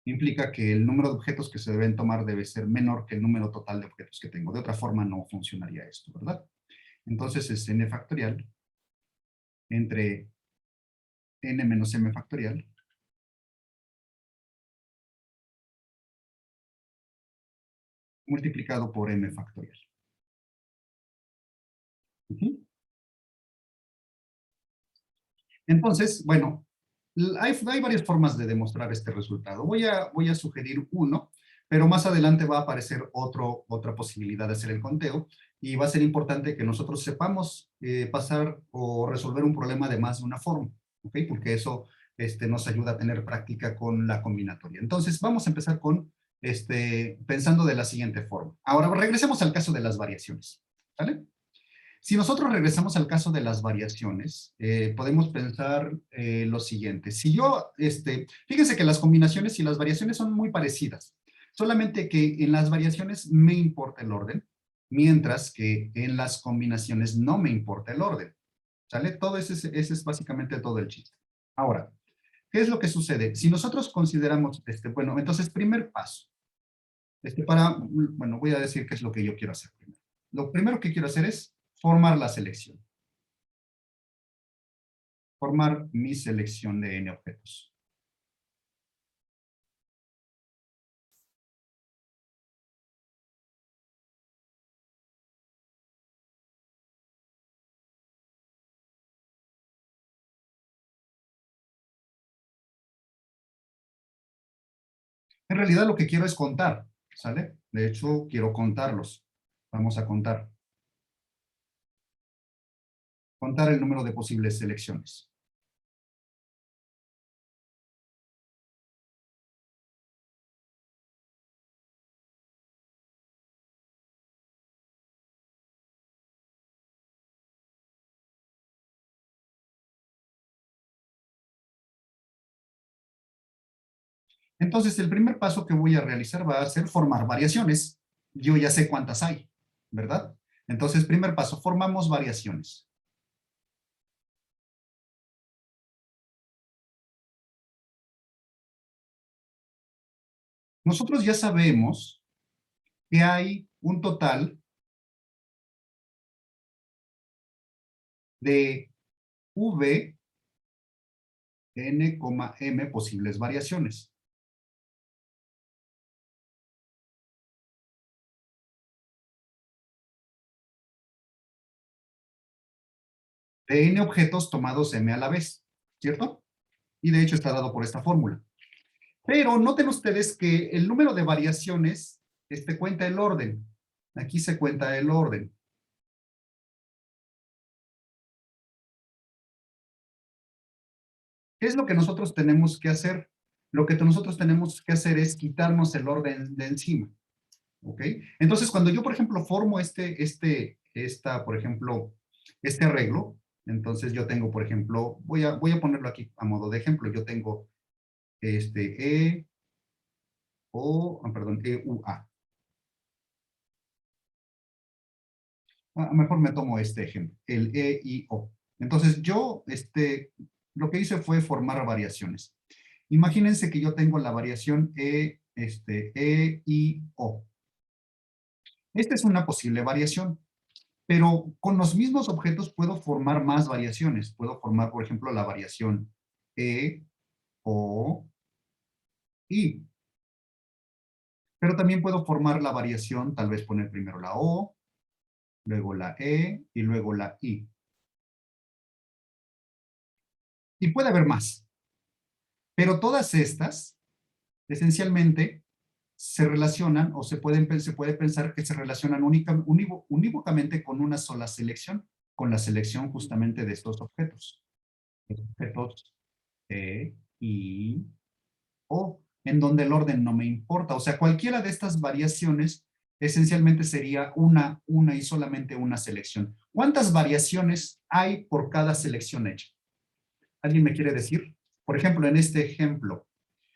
implica que el número de objetos que se deben tomar debe ser menor que el número total de objetos que tengo. De otra forma no funcionaría esto, ¿verdad? Entonces es n factorial entre n menos m factorial multiplicado por m factorial. Entonces, bueno, hay varias formas de demostrar este resultado. Voy a sugerir uno, pero más adelante va a aparecer otra posibilidad de hacer el conteo y va a ser importante que nosotros sepamos pasar o resolver un problema de más de una forma, ¿ok? Porque eso nos ayuda a tener práctica con la combinatoria. Entonces, vamos a empezar con pensando de la siguiente forma. Ahora, regresemos al caso de las variaciones, ¿vale? Si nosotros regresamos al caso de las variaciones, podemos pensar lo siguiente. Si yo, fíjense que las combinaciones y las variaciones son muy parecidas, solamente que en las variaciones me importa el orden, mientras que en las combinaciones no me importa el orden. ¿Sale? Todo ese es básicamente todo el chiste. Ahora, ¿qué es lo que sucede? Si nosotros consideramos, bueno, entonces primer paso, bueno, voy a decir qué es lo que yo quiero hacer primero. Lo primero que quiero hacer es formar la selección. Formar mi selección de n objetos. En realidad lo que quiero es contar, ¿sale? De hecho, quiero contarlos. Vamos a contar. Contar el número de posibles selecciones. Entonces, el primer paso que voy a realizar va a ser formar variaciones. Yo ya sé cuántas hay, ¿verdad? Entonces, primer paso, formamos variaciones. Nosotros ya sabemos que hay un total de v n, m posibles variaciones. De n objetos tomados m a la vez, ¿cierto? Y de hecho está dado por esta fórmula. Pero noten ustedes que el número de variaciones cuenta el orden. Aquí se cuenta el orden. ¿Qué es lo que nosotros tenemos que hacer? Lo que nosotros tenemos que hacer es quitarnos el orden de encima. ¿Ok? Entonces, cuando yo, por ejemplo, formo por ejemplo, este arreglo, entonces yo tengo, por ejemplo, voy a ponerlo aquí a modo de ejemplo. Yo tengo EUA. Mejor me tomo este ejemplo, el EIO. Entonces yo, lo que hice fue formar variaciones. Imagínense que yo tengo la variación EIO. Esta es una posible variación, pero con los mismos objetos puedo formar más variaciones. Puedo formar, por ejemplo, la variación E, O, I. Pero también puedo formar la variación, tal vez poner primero la O, luego la E y luego la I. Y puede haber más. Pero todas estas, esencialmente, se relacionan o se puede pensar que se relacionan unívocamente con una sola selección, con la selección justamente de estos objetos. Objetos E, I, O, en donde el orden no me importa. O sea, cualquiera de estas variaciones esencialmente sería una y solamente una selección. ¿Cuántas variaciones hay por cada selección hecha? ¿Alguien me quiere decir? Por ejemplo, en este ejemplo,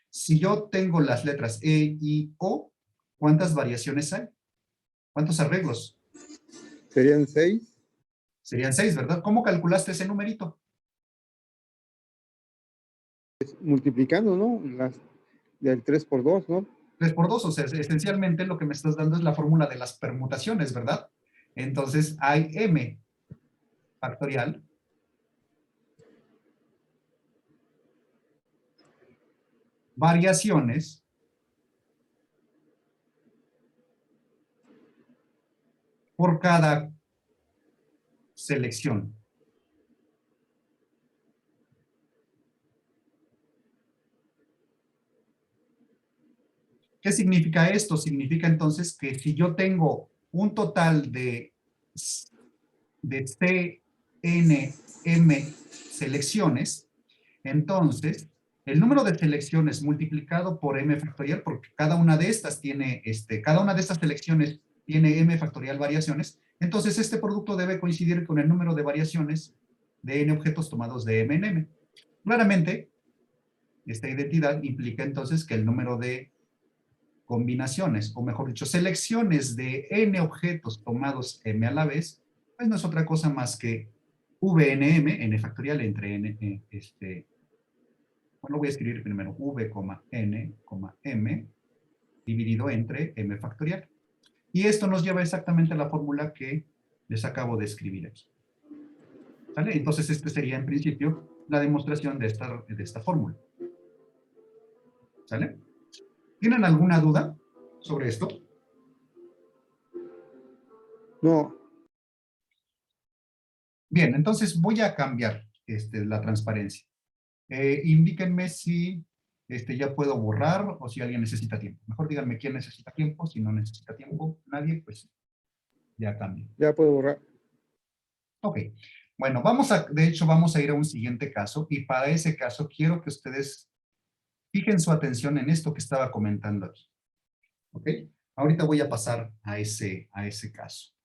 si yo tengo las letras E, I, O, ¿cuántas variaciones hay? ¿Cuántos arreglos? Serían 6. Serían 6, ¿verdad? ¿Cómo calculaste ese numerito? Multiplicando, ¿no? Las del 3 por 2, ¿no? 3 por 2, o sea, esencialmente lo que me estás dando es la fórmula de las permutaciones, ¿verdad? Entonces hay M factorial variaciones por cada selección. ¿Qué significa esto? Significa entonces que si yo tengo un total de CNM selecciones, entonces el número de selecciones multiplicado por M factorial, porque cada una de estas tiene, cada una de estas selecciones tiene M factorial variaciones, entonces este producto debe coincidir con el número de variaciones de N objetos tomados de M en M. Claramente, esta identidad implica entonces que el número de combinaciones, o mejor dicho, selecciones de N objetos tomados M a la vez, pues no es otra cosa más que VNM, N factorial entre N, bueno, voy a escribir primero V, N, M, dividido entre M factorial. Y esto nos lleva exactamente a la fórmula que les acabo de escribir aquí. ¿Sale? Entonces, este sería en principio la demostración de esta fórmula. ¿Sale? ¿Tienen alguna duda sobre esto? No. Bien, entonces voy a cambiar la transparencia. Indíquenme si ya puedo borrar o si alguien necesita tiempo. Mejor díganme quién necesita tiempo. Si no necesita tiempo nadie, pues ya cambio. Ya puedo borrar. Ok. Bueno, de hecho, vamos a ir a un siguiente caso y para ese caso quiero que ustedes fijen su atención en esto que estaba comentando aquí. ¿Ok? Ahorita voy a pasar a ese caso.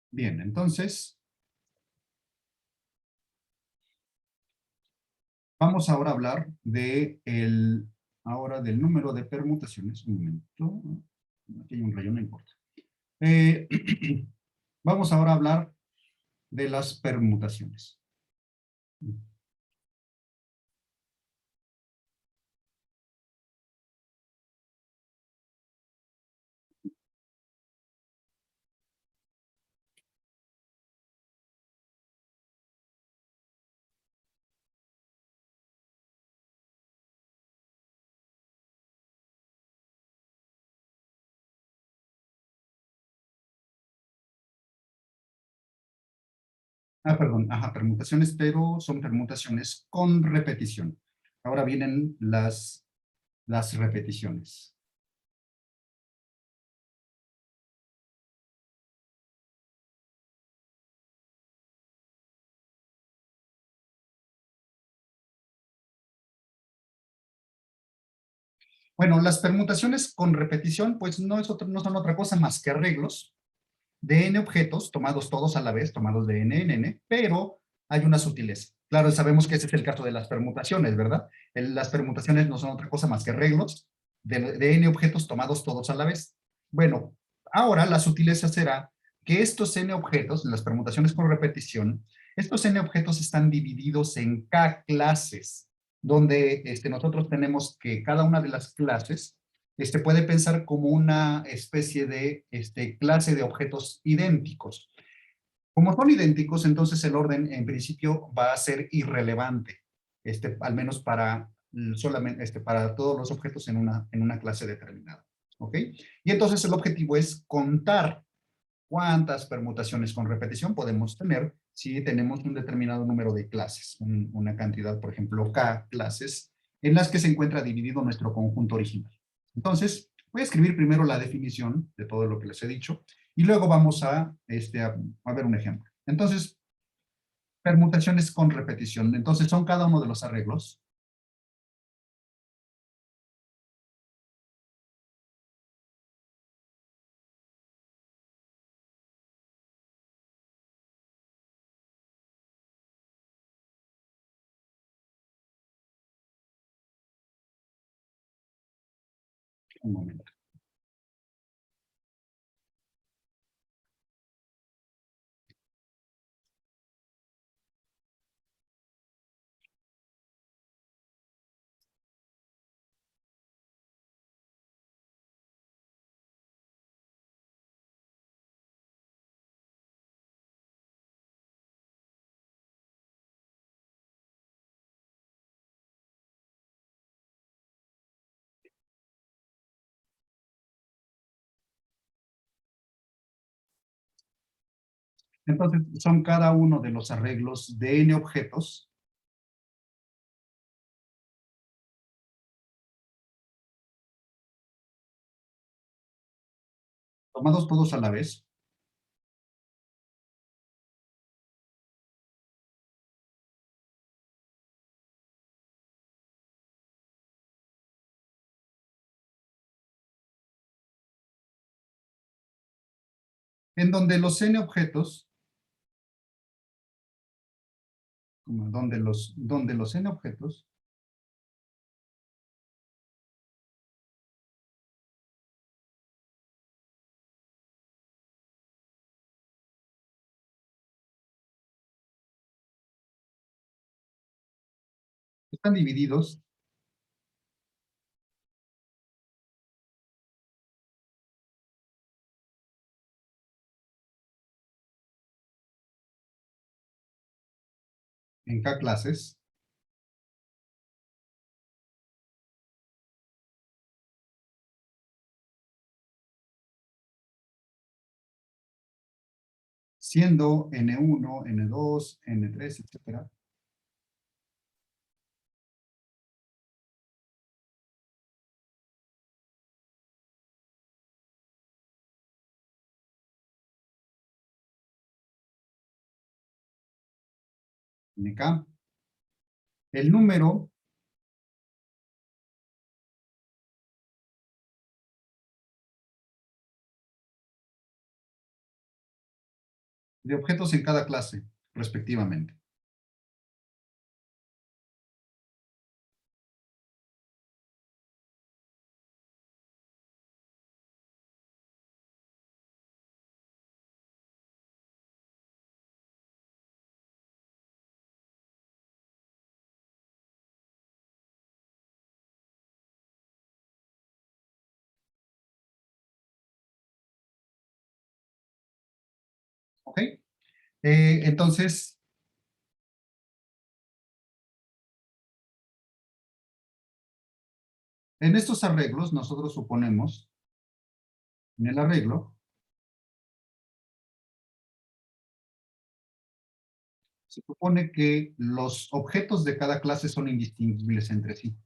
Bien, entonces, vamos ahora a hablar ahora del número de permutaciones. Un momento. Aquí hay un rayo, no importa. Vamos ahora a hablar de las permutaciones. Perdón, permutaciones, pero son permutaciones con repetición. Ahora vienen las repeticiones. Bueno, las permutaciones con repetición, pues no son otra cosa más que arreglos de N objetos, tomados todos a la vez, tomados de N en N, pero hay una sutileza. Claro, sabemos que ese es el caso de las permutaciones, ¿verdad? Las permutaciones no son otra cosa más que arreglos de N objetos tomados todos a la vez. Bueno, ahora la sutileza será que estos N objetos, las permutaciones con repetición, estos N objetos están divididos en K clases, donde nosotros tenemos que cada una de las clases puede pensar como una especie de clase de objetos idénticos. Como son idénticos, entonces el orden en principio va a ser irrelevante, al menos para solamente para todos los objetos en una clase determinada. ¿Ok? Y entonces el objetivo es contar cuántas permutaciones con repetición podemos tener si tenemos un determinado número de clases, una cantidad, por ejemplo, K clases, en las que se encuentra dividido nuestro conjunto original. Entonces, voy a escribir primero la definición de todo lo que les he dicho y luego vamos a ver un ejemplo. Entonces, permutaciones con repetición. Entonces, son cada uno de los arreglos. Un momento. Entonces, son cada uno de los arreglos de n objetos tomados todos a la vez, en donde los n objetos, donde los n objetos están divididos en K clases, siendo N1, N2, N3, etcétera, NK. El número de objetos en cada clase, respectivamente. ¿Ok? Entonces, en estos arreglos, nosotros suponemos, en el arreglo, se supone que los objetos de cada clase son indistinguibles entre sí.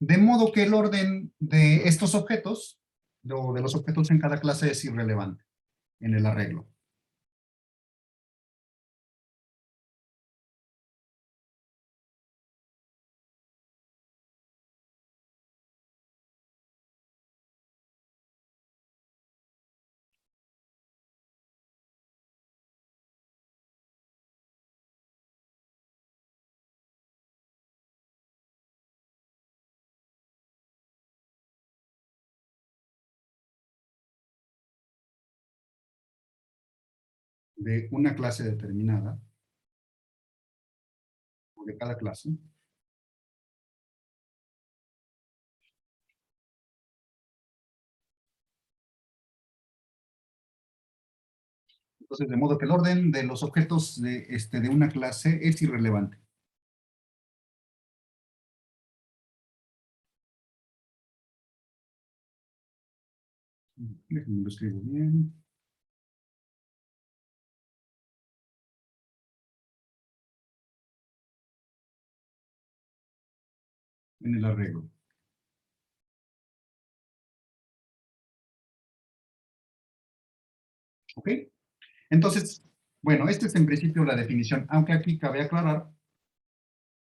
De modo que el orden de estos objetos, o de los objetos en cada clase, es irrelevante en el arreglo. de una clase determinada, o de cada clase, entonces de modo que el orden de los objetos de una clase es irrelevante. Déjenme lo escribo bien. En el arreglo. ¿Ok? Entonces, bueno, esta es en principio la definición, aunque aquí cabe aclarar,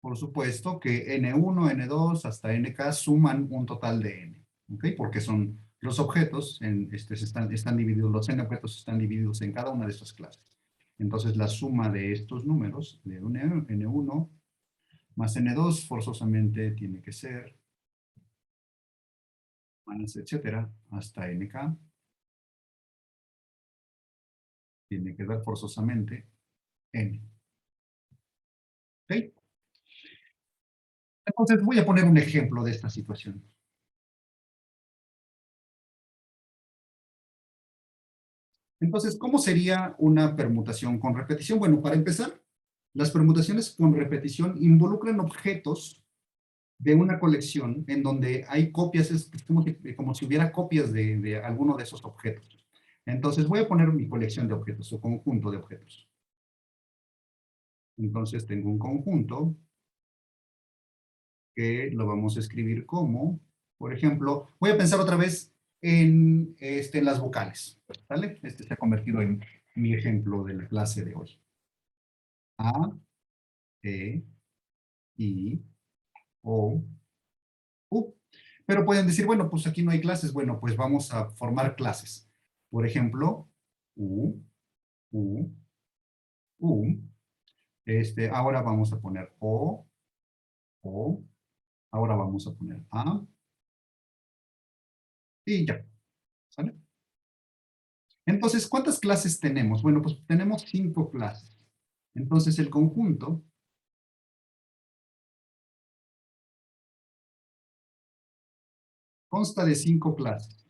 por supuesto, que N1, N2 hasta NK suman un total de N. ¿Ok? Porque son los objetos, están divididos, los N objetos están divididos en cada una de estas clases. Entonces, la suma de estos números, de N1 más N2, forzosamente tiene que ser, más etcétera, hasta NK. Tiene que dar forzosamente N. ¿Ok? Entonces voy a poner un ejemplo de esta situación. Entonces, ¿cómo sería una permutación con repetición? Bueno, para empezar, las permutaciones con repetición involucran objetos de una colección en donde hay copias, es como si hubiera copias de alguno de esos objetos. Entonces voy a poner mi colección de objetos o conjunto de objetos. Entonces tengo un conjunto que lo vamos a escribir como, por ejemplo, voy a pensar otra vez en las vocales, ¿vale? Este se ha convertido en mi ejemplo de la clase de hoy. A, E, I, O, U. Pero pueden decir, bueno, pues aquí no hay clases. Bueno, pues vamos a formar clases. Por ejemplo, U, U, U. Ahora vamos a poner O, O. Ahora vamos a poner A. Y ya, ¿sale? Entonces, ¿cuántas clases tenemos? Bueno, pues tenemos 5 clases. Entonces, el conjunto consta de 5 clases.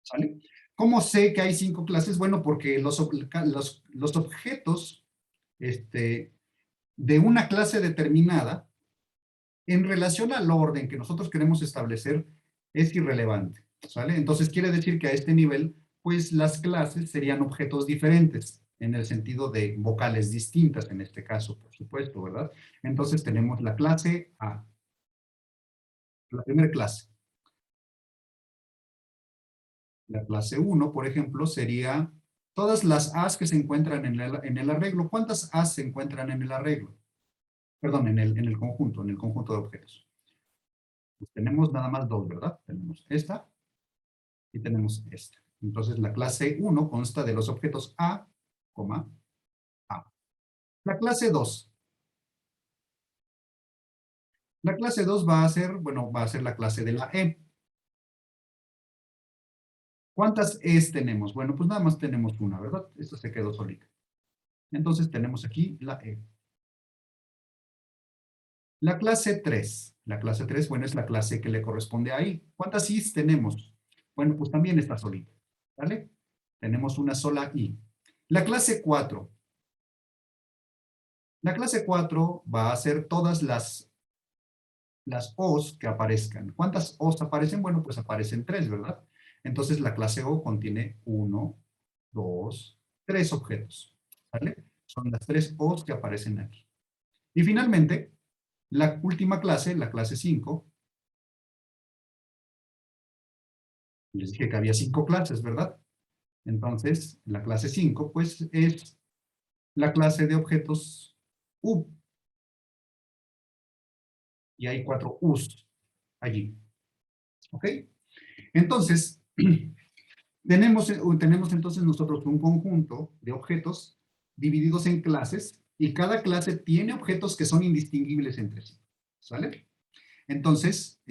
¿Sale? ¿Cómo sé que hay 5 clases? Bueno, porque los objetos de una clase determinada, en relación al orden que nosotros queremos establecer, es irrelevante. ¿Sale? Entonces, quiere decir que a este nivel, pues las clases serían objetos diferentes, en el sentido de vocales distintas, en este caso, por supuesto, ¿verdad? Entonces, tenemos la clase A, la primera clase. La clase 1, por ejemplo, sería todas las A's que se encuentran en el arreglo. ¿Cuántas A's se encuentran en el arreglo? Perdón, en el conjunto de objetos. Pues tenemos nada más 2, ¿verdad? Tenemos esta y tenemos esta. Entonces, la clase 1 consta de los objetos A, A. La clase 2. La clase 2 va a ser, bueno, va a ser la clase de la E. ¿Cuántas E's tenemos? Bueno, pues nada más tenemos una, ¿verdad? Esta se quedó solita. Entonces tenemos aquí la E. La clase 3. La clase 3, bueno, es la clase que le corresponde ahí. ¿Cuántas I's tenemos? Bueno, pues también está solita. ¿Vale? Tenemos una sola I. La clase 4. La clase 4 va a ser todas las O's que aparezcan. ¿Cuántas O's aparecen? Bueno, pues aparecen 3, ¿verdad? Entonces la clase O contiene 1, 2, 3 objetos. ¿Vale? Son las 3 O's que aparecen aquí. Y finalmente, la última clase, la clase 5, les dije que había 5 clases, ¿verdad? Entonces, la clase 5, pues, es la clase de objetos U. Y hay 4 U's allí. ¿Ok? Entonces, tenemos entonces nosotros un conjunto de objetos divididos en clases y cada clase tiene objetos que son indistinguibles entre sí. ¿Sale? Entonces,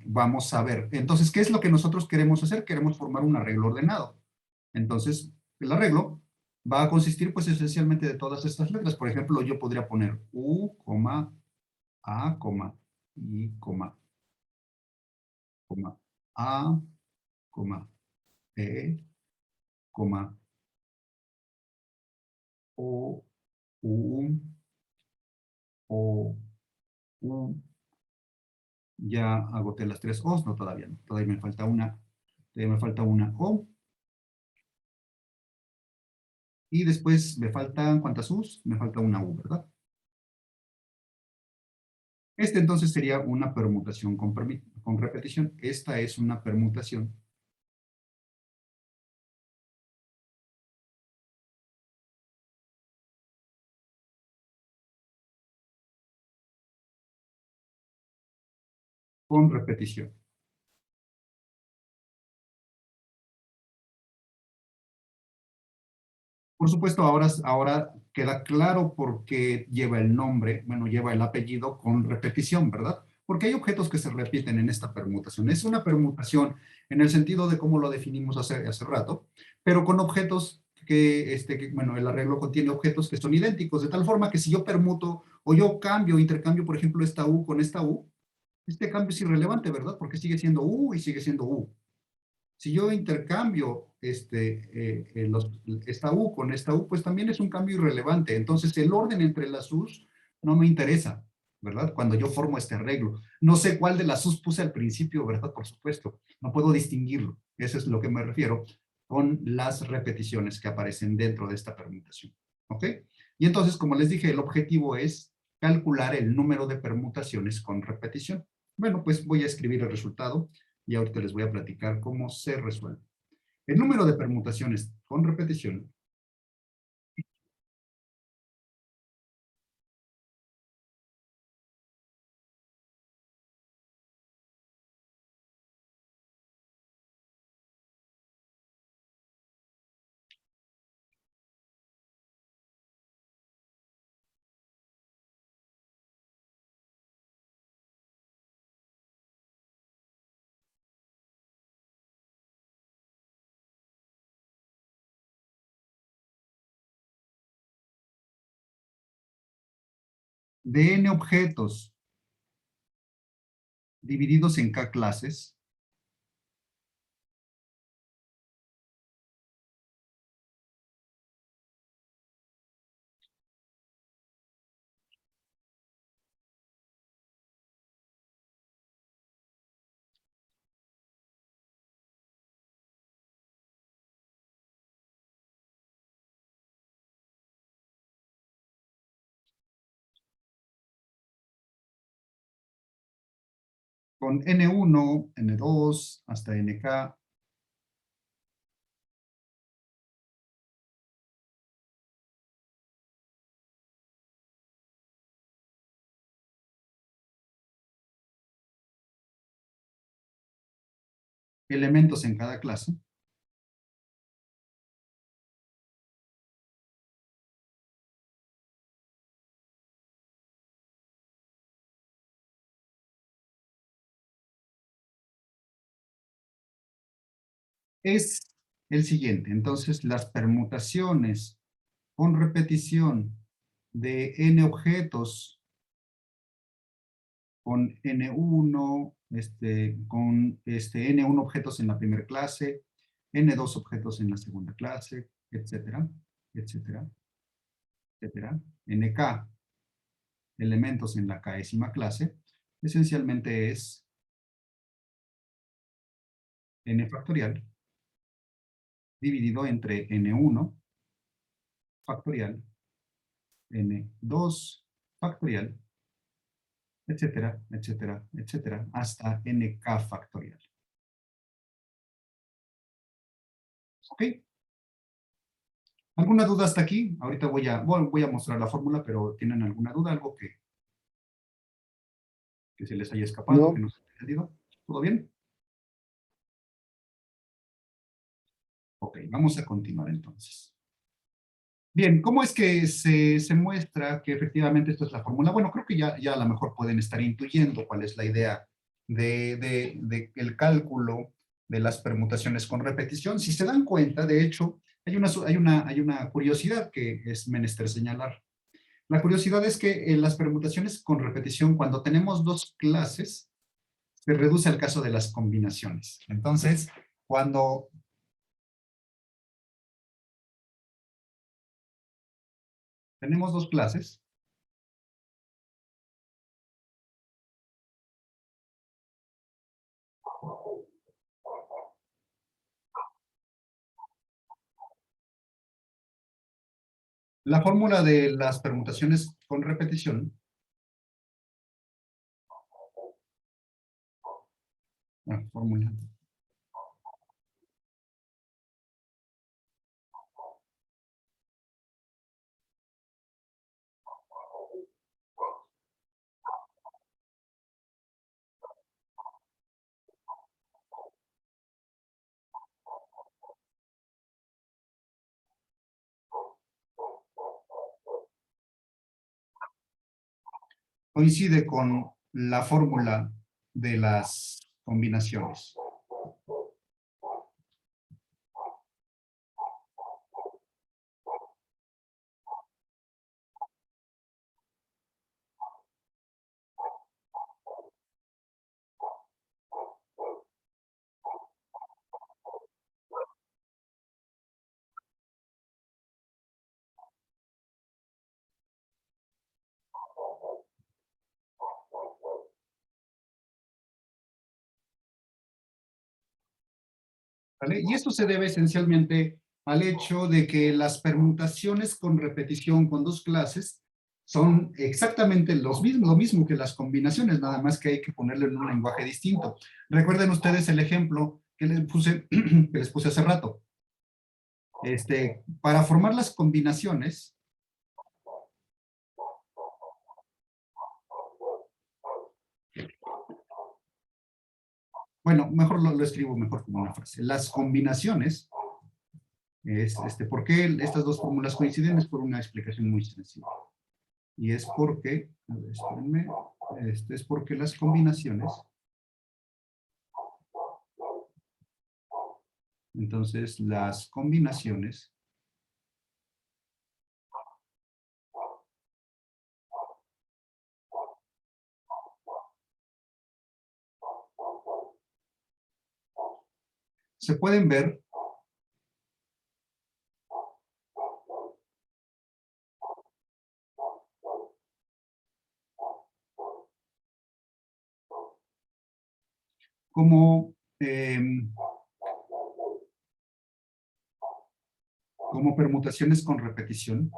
vamos a ver. Entonces, ¿qué es lo que nosotros queremos hacer? Queremos formar un arreglo ordenado. Entonces, el arreglo va a consistir, pues, esencialmente de todas estas letras. Por ejemplo, yo podría poner U, A, I, A, E, O, U, O, U. Ya agoté las tres O's, no, todavía no. Todavía me falta una O. Y después me faltan, ¿cuántas U's? Me falta una U, ¿verdad? Entonces sería una permutación con repetición. Esta es una permutación con repetición. Por supuesto, ahora queda claro por qué lleva el nombre, bueno, lleva el apellido con repetición, ¿verdad? Porque hay objetos que se repiten en esta permutación. Es una permutación en el sentido de cómo lo definimos hace rato, pero con objetos bueno, el arreglo contiene objetos que son idénticos, de tal forma que si yo permuto o yo intercambio, por ejemplo, esta U con esta U, este cambio es irrelevante, ¿verdad? Porque sigue siendo U y sigue siendo U. Si yo intercambio esta U con esta U, pues también es un cambio irrelevante. Entonces, el orden entre las U's no me interesa, ¿verdad? Cuando yo formo este arreglo. No sé cuál de las U's puse al principio, ¿verdad? Por supuesto. No puedo distinguirlo. Eso es lo que me refiero con las repeticiones que aparecen dentro de esta permutación. ¿Ok? Y entonces, como les dije, el objetivo es calcular el número de permutaciones con repetición. Bueno, pues voy a escribir el resultado y ahorita les voy a platicar cómo se resuelve. El número de permutaciones con repetición de n objetos divididos en k clases, con n1, n2, hasta nk, elementos en cada clase, es el siguiente. Entonces, las permutaciones con repetición de n objetos con n1, con n1 objetos en la primera clase, n2 objetos en la segunda clase, etcétera, etcétera, etcétera. Nk elementos en la késima clase, esencialmente es n factorial dividido entre n1 factorial, n2 factorial, etcétera, etcétera, etcétera, hasta nk factorial. ¿Ok? ¿Alguna duda hasta aquí? Ahorita voy a mostrar la fórmula, pero ¿tienen alguna duda? ¿Algo que se les haya escapado, que No, no se haya entendido? ¿Todo bien? Ok, vamos a continuar entonces. Bien, ¿cómo es que se muestra que efectivamente esto es la fórmula? Bueno, creo que ya a lo mejor pueden estar intuyendo cuál es la idea de el cálculo de las permutaciones con repetición. Si se dan cuenta, de hecho, hay una curiosidad que es menester señalar. La curiosidad es que en las permutaciones con repetición, cuando tenemos dos clases, se reduce al caso de las combinaciones. Entonces, cuando tenemos dos clases, la fórmula de las permutaciones con repetición, la fórmula coincide con la fórmula de las combinaciones. ¿Vale? Y esto se debe esencialmente al hecho de que las permutaciones con repetición con dos clases son exactamente lo mismo que las combinaciones, nada más que hay que ponerlo en un lenguaje distinto. Recuerden ustedes el ejemplo que les puse hace rato. Para formar las combinaciones, bueno, mejor lo escribo mejor como una frase. Las combinaciones ¿por qué estas dos fórmulas coinciden? Es por una explicación muy sencilla. Y es porque, a ver, espérenme, es porque las combinaciones, entonces las combinaciones se pueden ver como, como permutaciones con repetición.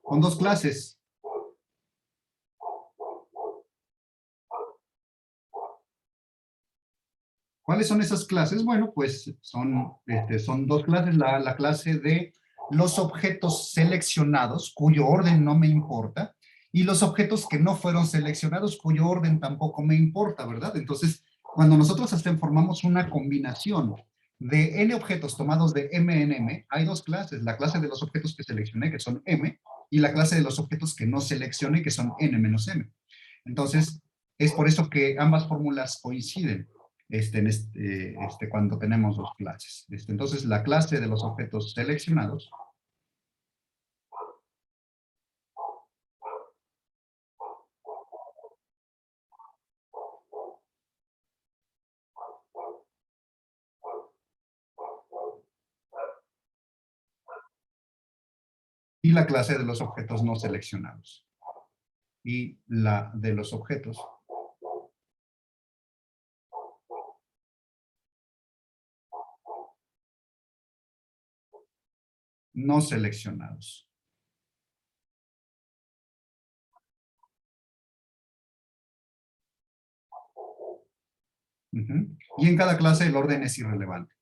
Con dos clases. ¿Cuáles son esas clases? Bueno, pues son dos clases. La clase de los objetos seleccionados, cuyo orden no me importa, y los objetos que no fueron seleccionados, cuyo orden tampoco me importa, ¿verdad? Entonces, cuando nosotros formamos una combinación de n objetos tomados de m en m, hay dos clases. La clase de los objetos que seleccioné, que son m, y la clase de los objetos que no seleccioné, que son n menos m. Entonces, es por eso que ambas fórmulas coinciden cuando tenemos dos clases. Entonces, la clase de los objetos seleccionados y la clase de los objetos no seleccionados. Y la de los objetos no seleccionados. Y en cada clase el orden es irrelevante.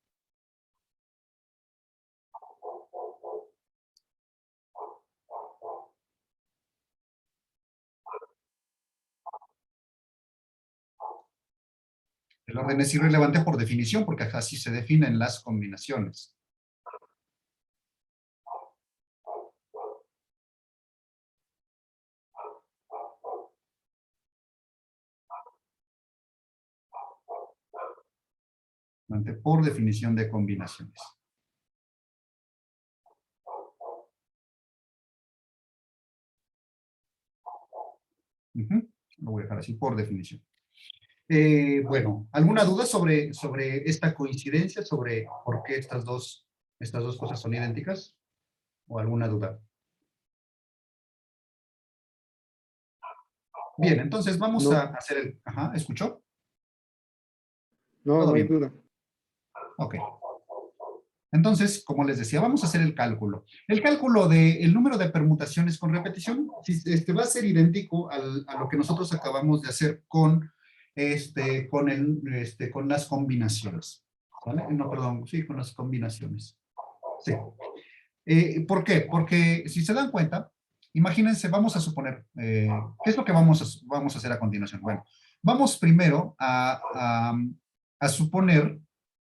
El orden es irrelevante por definición, porque así se definen las combinaciones. Por definición de combinaciones. Lo voy a dejar así, por definición. Bueno, ¿alguna duda sobre esta coincidencia, sobre por qué estas dos cosas son idénticas? ¿O alguna duda? Bien, entonces vamos No. a hacer el... Ajá, ¿escuchó? No, Todo no hay bien. duda. Ok. Entonces, como les decía, vamos a hacer el cálculo. El cálculo del número de permutaciones con repetición va a ser idéntico a lo que nosotros acabamos de hacer con las combinaciones. ¿Vale? No, perdón, sí, con las combinaciones. Sí. ¿Por qué? Porque si se dan cuenta, imagínense, vamos a suponer, ¿qué es lo que vamos a hacer a continuación? Bueno, vamos primero a suponer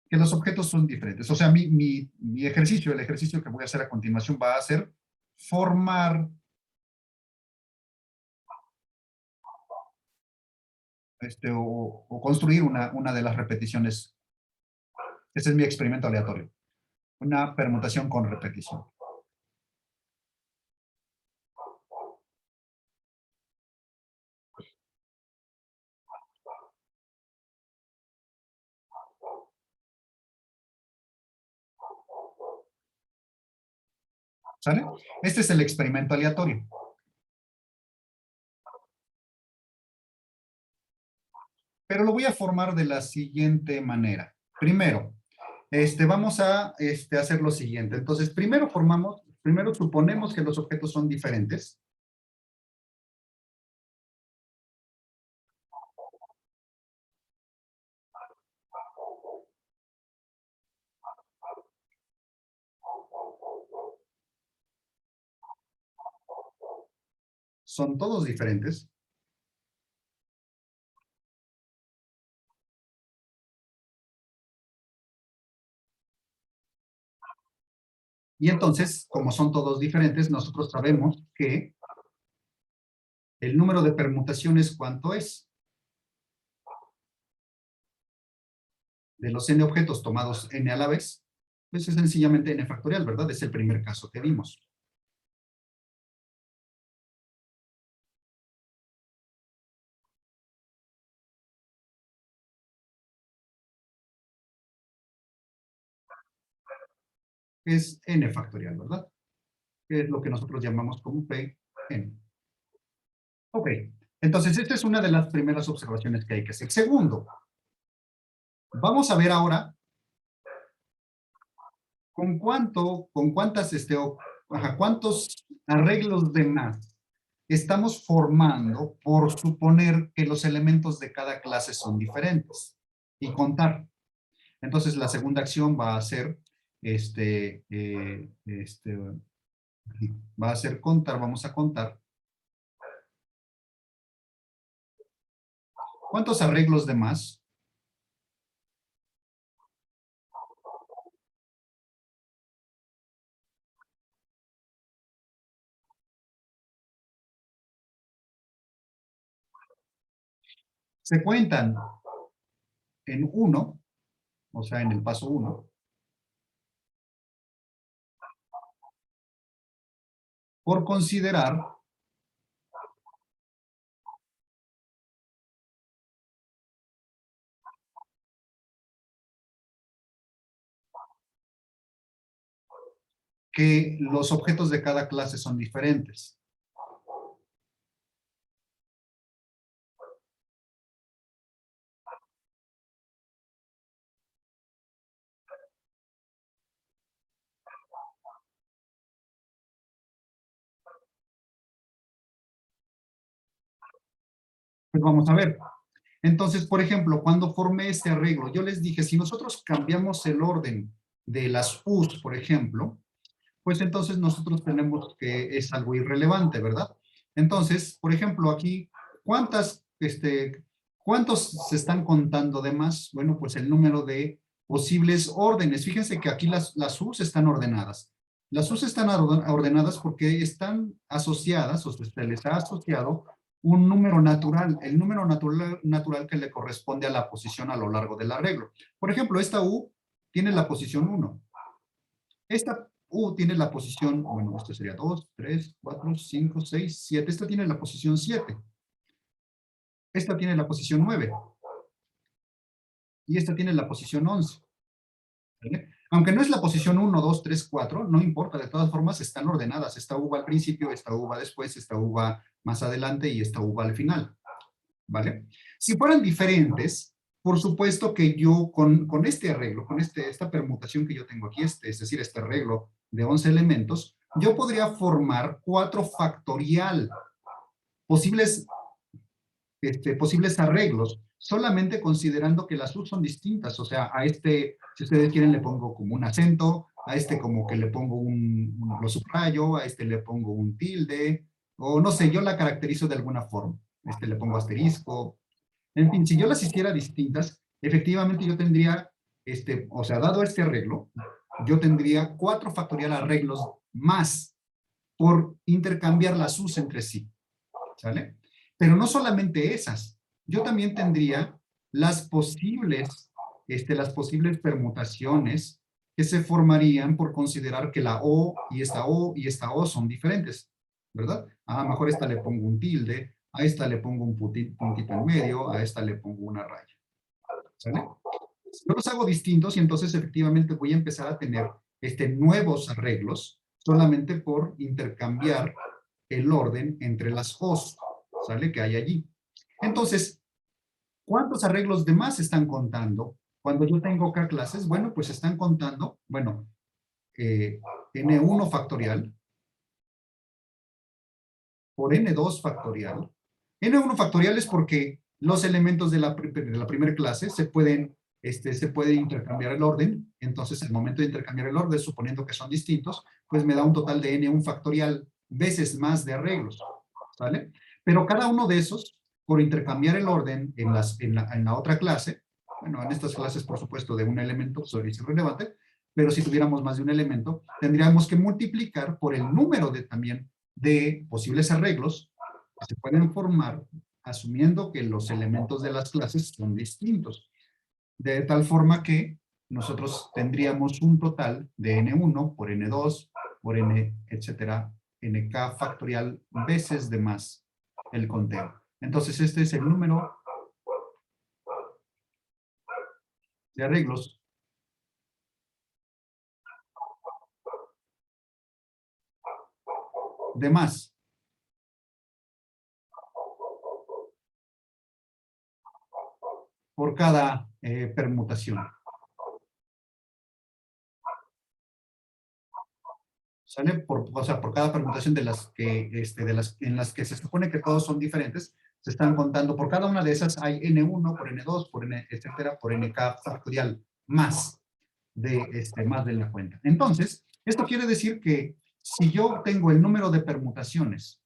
que los objetos son diferentes. O sea, mi ejercicio, el ejercicio que voy a hacer a continuación va a ser formar o construir una de las repeticiones. Ese es mi experimento aleatorio. Una permutación con repetición. ¿Sale? Este es el experimento aleatorio. Pero lo voy a formar de la siguiente manera. Primero, vamos a hacer lo siguiente. Entonces, primero suponemos que los objetos son diferentes. Son todos diferentes. Y entonces, como son todos diferentes, nosotros sabemos que el número de permutaciones, ¿cuánto es? De los n objetos tomados n a la vez, pues es sencillamente n factorial, ¿verdad? Es el primer caso que vimos. Es n factorial, ¿verdad? Que es lo que nosotros llamamos como Pn. Ok, entonces esta es una de las primeras observaciones que hay que hacer. Segundo, vamos a ver ahora cuántos arreglos de más estamos formando por suponer que los elementos de cada clase son diferentes y contar. Entonces la segunda acción va a ser contar, vamos a contar. ¿Cuántos arreglos de más? Se cuentan en 1, o sea, en el paso 1, por considerar que los objetos de cada clase son diferentes. Pues vamos a ver. Entonces, por ejemplo, cuando formé este arreglo, yo les dije, si nosotros cambiamos el orden de las U's, por ejemplo, pues entonces nosotros tenemos que es algo irrelevante, ¿verdad? Entonces, por ejemplo, aquí, ¿cuántas ¿Cuántos se están contando de más? Bueno, pues el número de posibles órdenes. Fíjense que aquí las U's están ordenadas. Las U's están ordenadas porque están asociadas, o se les ha asociado un número natural, el número natural que le corresponde a la posición a lo largo del arreglo. Por ejemplo, esta U tiene la posición 1. Esta U tiene la posición, bueno, esto sería 2, 3, 4, 5, 6, 7. Esta tiene la posición 7. Esta tiene la posición 9. Y esta tiene la posición 11. ¿Vale? Aunque no es la posición 1, 2, 3, 4, no importa, de todas formas están ordenadas. Esta U va al principio, esta U va después, esta U va más adelante y esta U va al final. ¿Vale? Si fueran diferentes, por supuesto que yo con este arreglo, con esta permutación que yo tengo aquí, es decir, este arreglo de 11 elementos, yo podría formar 4 factorial, posibles arreglos, solamente considerando que las U son distintas. O sea, a este, si ustedes quieren, le pongo como un acento, a este como que le pongo lo subrayo, a este le pongo un tilde, o no sé, yo la caracterizo de alguna forma. Le pongo asterisco. En fin, si yo las hiciera distintas, efectivamente yo tendría, o sea, dado este arreglo, yo tendría 4 factorial arreglos más por intercambiar las U's entre sí. ¿Sale? Pero no solamente esas. Yo también tendría las posibles permutaciones que se formarían por considerar que la O y esta O y esta O son diferentes, ¿verdad? A lo mejor a esta le pongo un tilde, a esta le pongo un puntito en medio, a esta le pongo una raya. ¿Sale? Yo los hago distintos y entonces efectivamente voy a empezar a tener nuevos arreglos solamente por intercambiar el orden entre las O's, ¿sale? Que hay allí. Entonces, ¿cuántos arreglos de más están contando? Cuando yo tengo K clases, bueno, pues están contando, bueno, N1 factorial por N2 factorial. N1 factorial es porque los elementos de la primera clase se puede intercambiar el orden. Entonces, el momento de intercambiar el orden, suponiendo que son distintos, pues me da un total de N1 factorial veces más de arreglos, ¿vale? Pero cada uno de esos, por intercambiar el orden en la otra clase, bueno, en estas clases, por supuesto, de un elemento, pues es irrelevante, pero si tuviéramos más de un elemento, tendríamos que multiplicar por el número también de posibles arreglos que se pueden formar asumiendo que los elementos de las clases son distintos. De tal forma que nosotros tendríamos un total de N1 por N2 por N, etcétera, NK factorial veces de más el conteo. Entonces este es el número de arreglos de más por cada permutación. ¿Sale? O sea, por cada permutación en las que se supone que todos son diferentes, se están contando. Por cada una de esas hay N1 por N2 por N, etcétera, por NK factorial más de la cuenta. Entonces, esto quiere decir que si yo tengo el número de permutaciones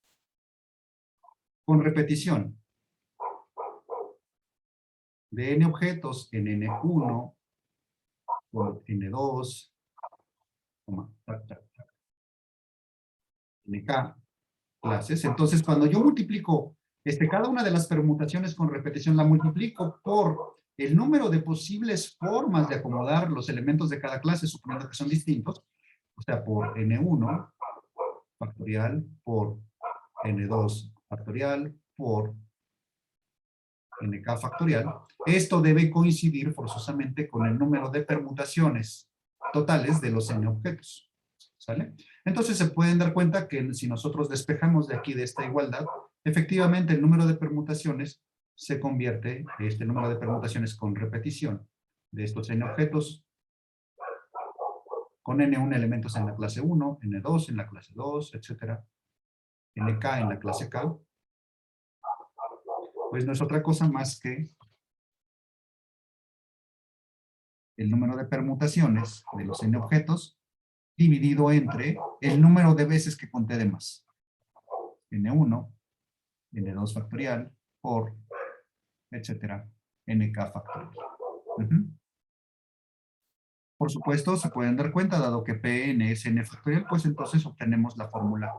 con repetición de N objetos en N1 por N2, NK clases, entonces cuando yo multiplico cada una de las permutaciones con repetición, la multiplico por el número de posibles formas de acomodar los elementos de cada clase, suponiendo que son distintos, o sea, por N1 factorial, por N2 factorial, por NK factorial. Esto debe coincidir forzosamente con el número de permutaciones totales de los N objetos. ¿Sale? Entonces se pueden dar cuenta que si nosotros despejamos de aquí de esta igualdad, efectivamente el número de permutaciones se convierte, este número de permutaciones con repetición de estos N objetos, con N1 elementos en la clase 1, N2 en la clase 2, etcétera, NK en la clase K, pues no es otra cosa más que el número de permutaciones de los N objetos dividido entre el número de veces que conté de más. N1, N2 factorial por etcétera, nk factorial. Ujú. Por supuesto, se pueden dar cuenta, dado que Pn es n factorial, pues entonces obtenemos la fórmula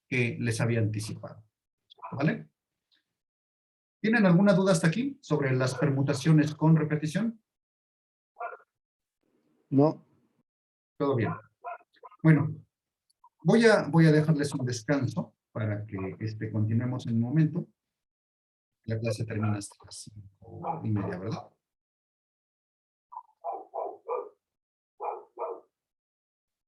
que les había anticipado. ¿Vale? ¿Tienen alguna duda hasta aquí sobre las permutaciones con repetición? No. Todo bien. Bueno, voy a dejarles un descanso para que continuemos en un momento. La clase termina hasta las 5:30, ¿verdad?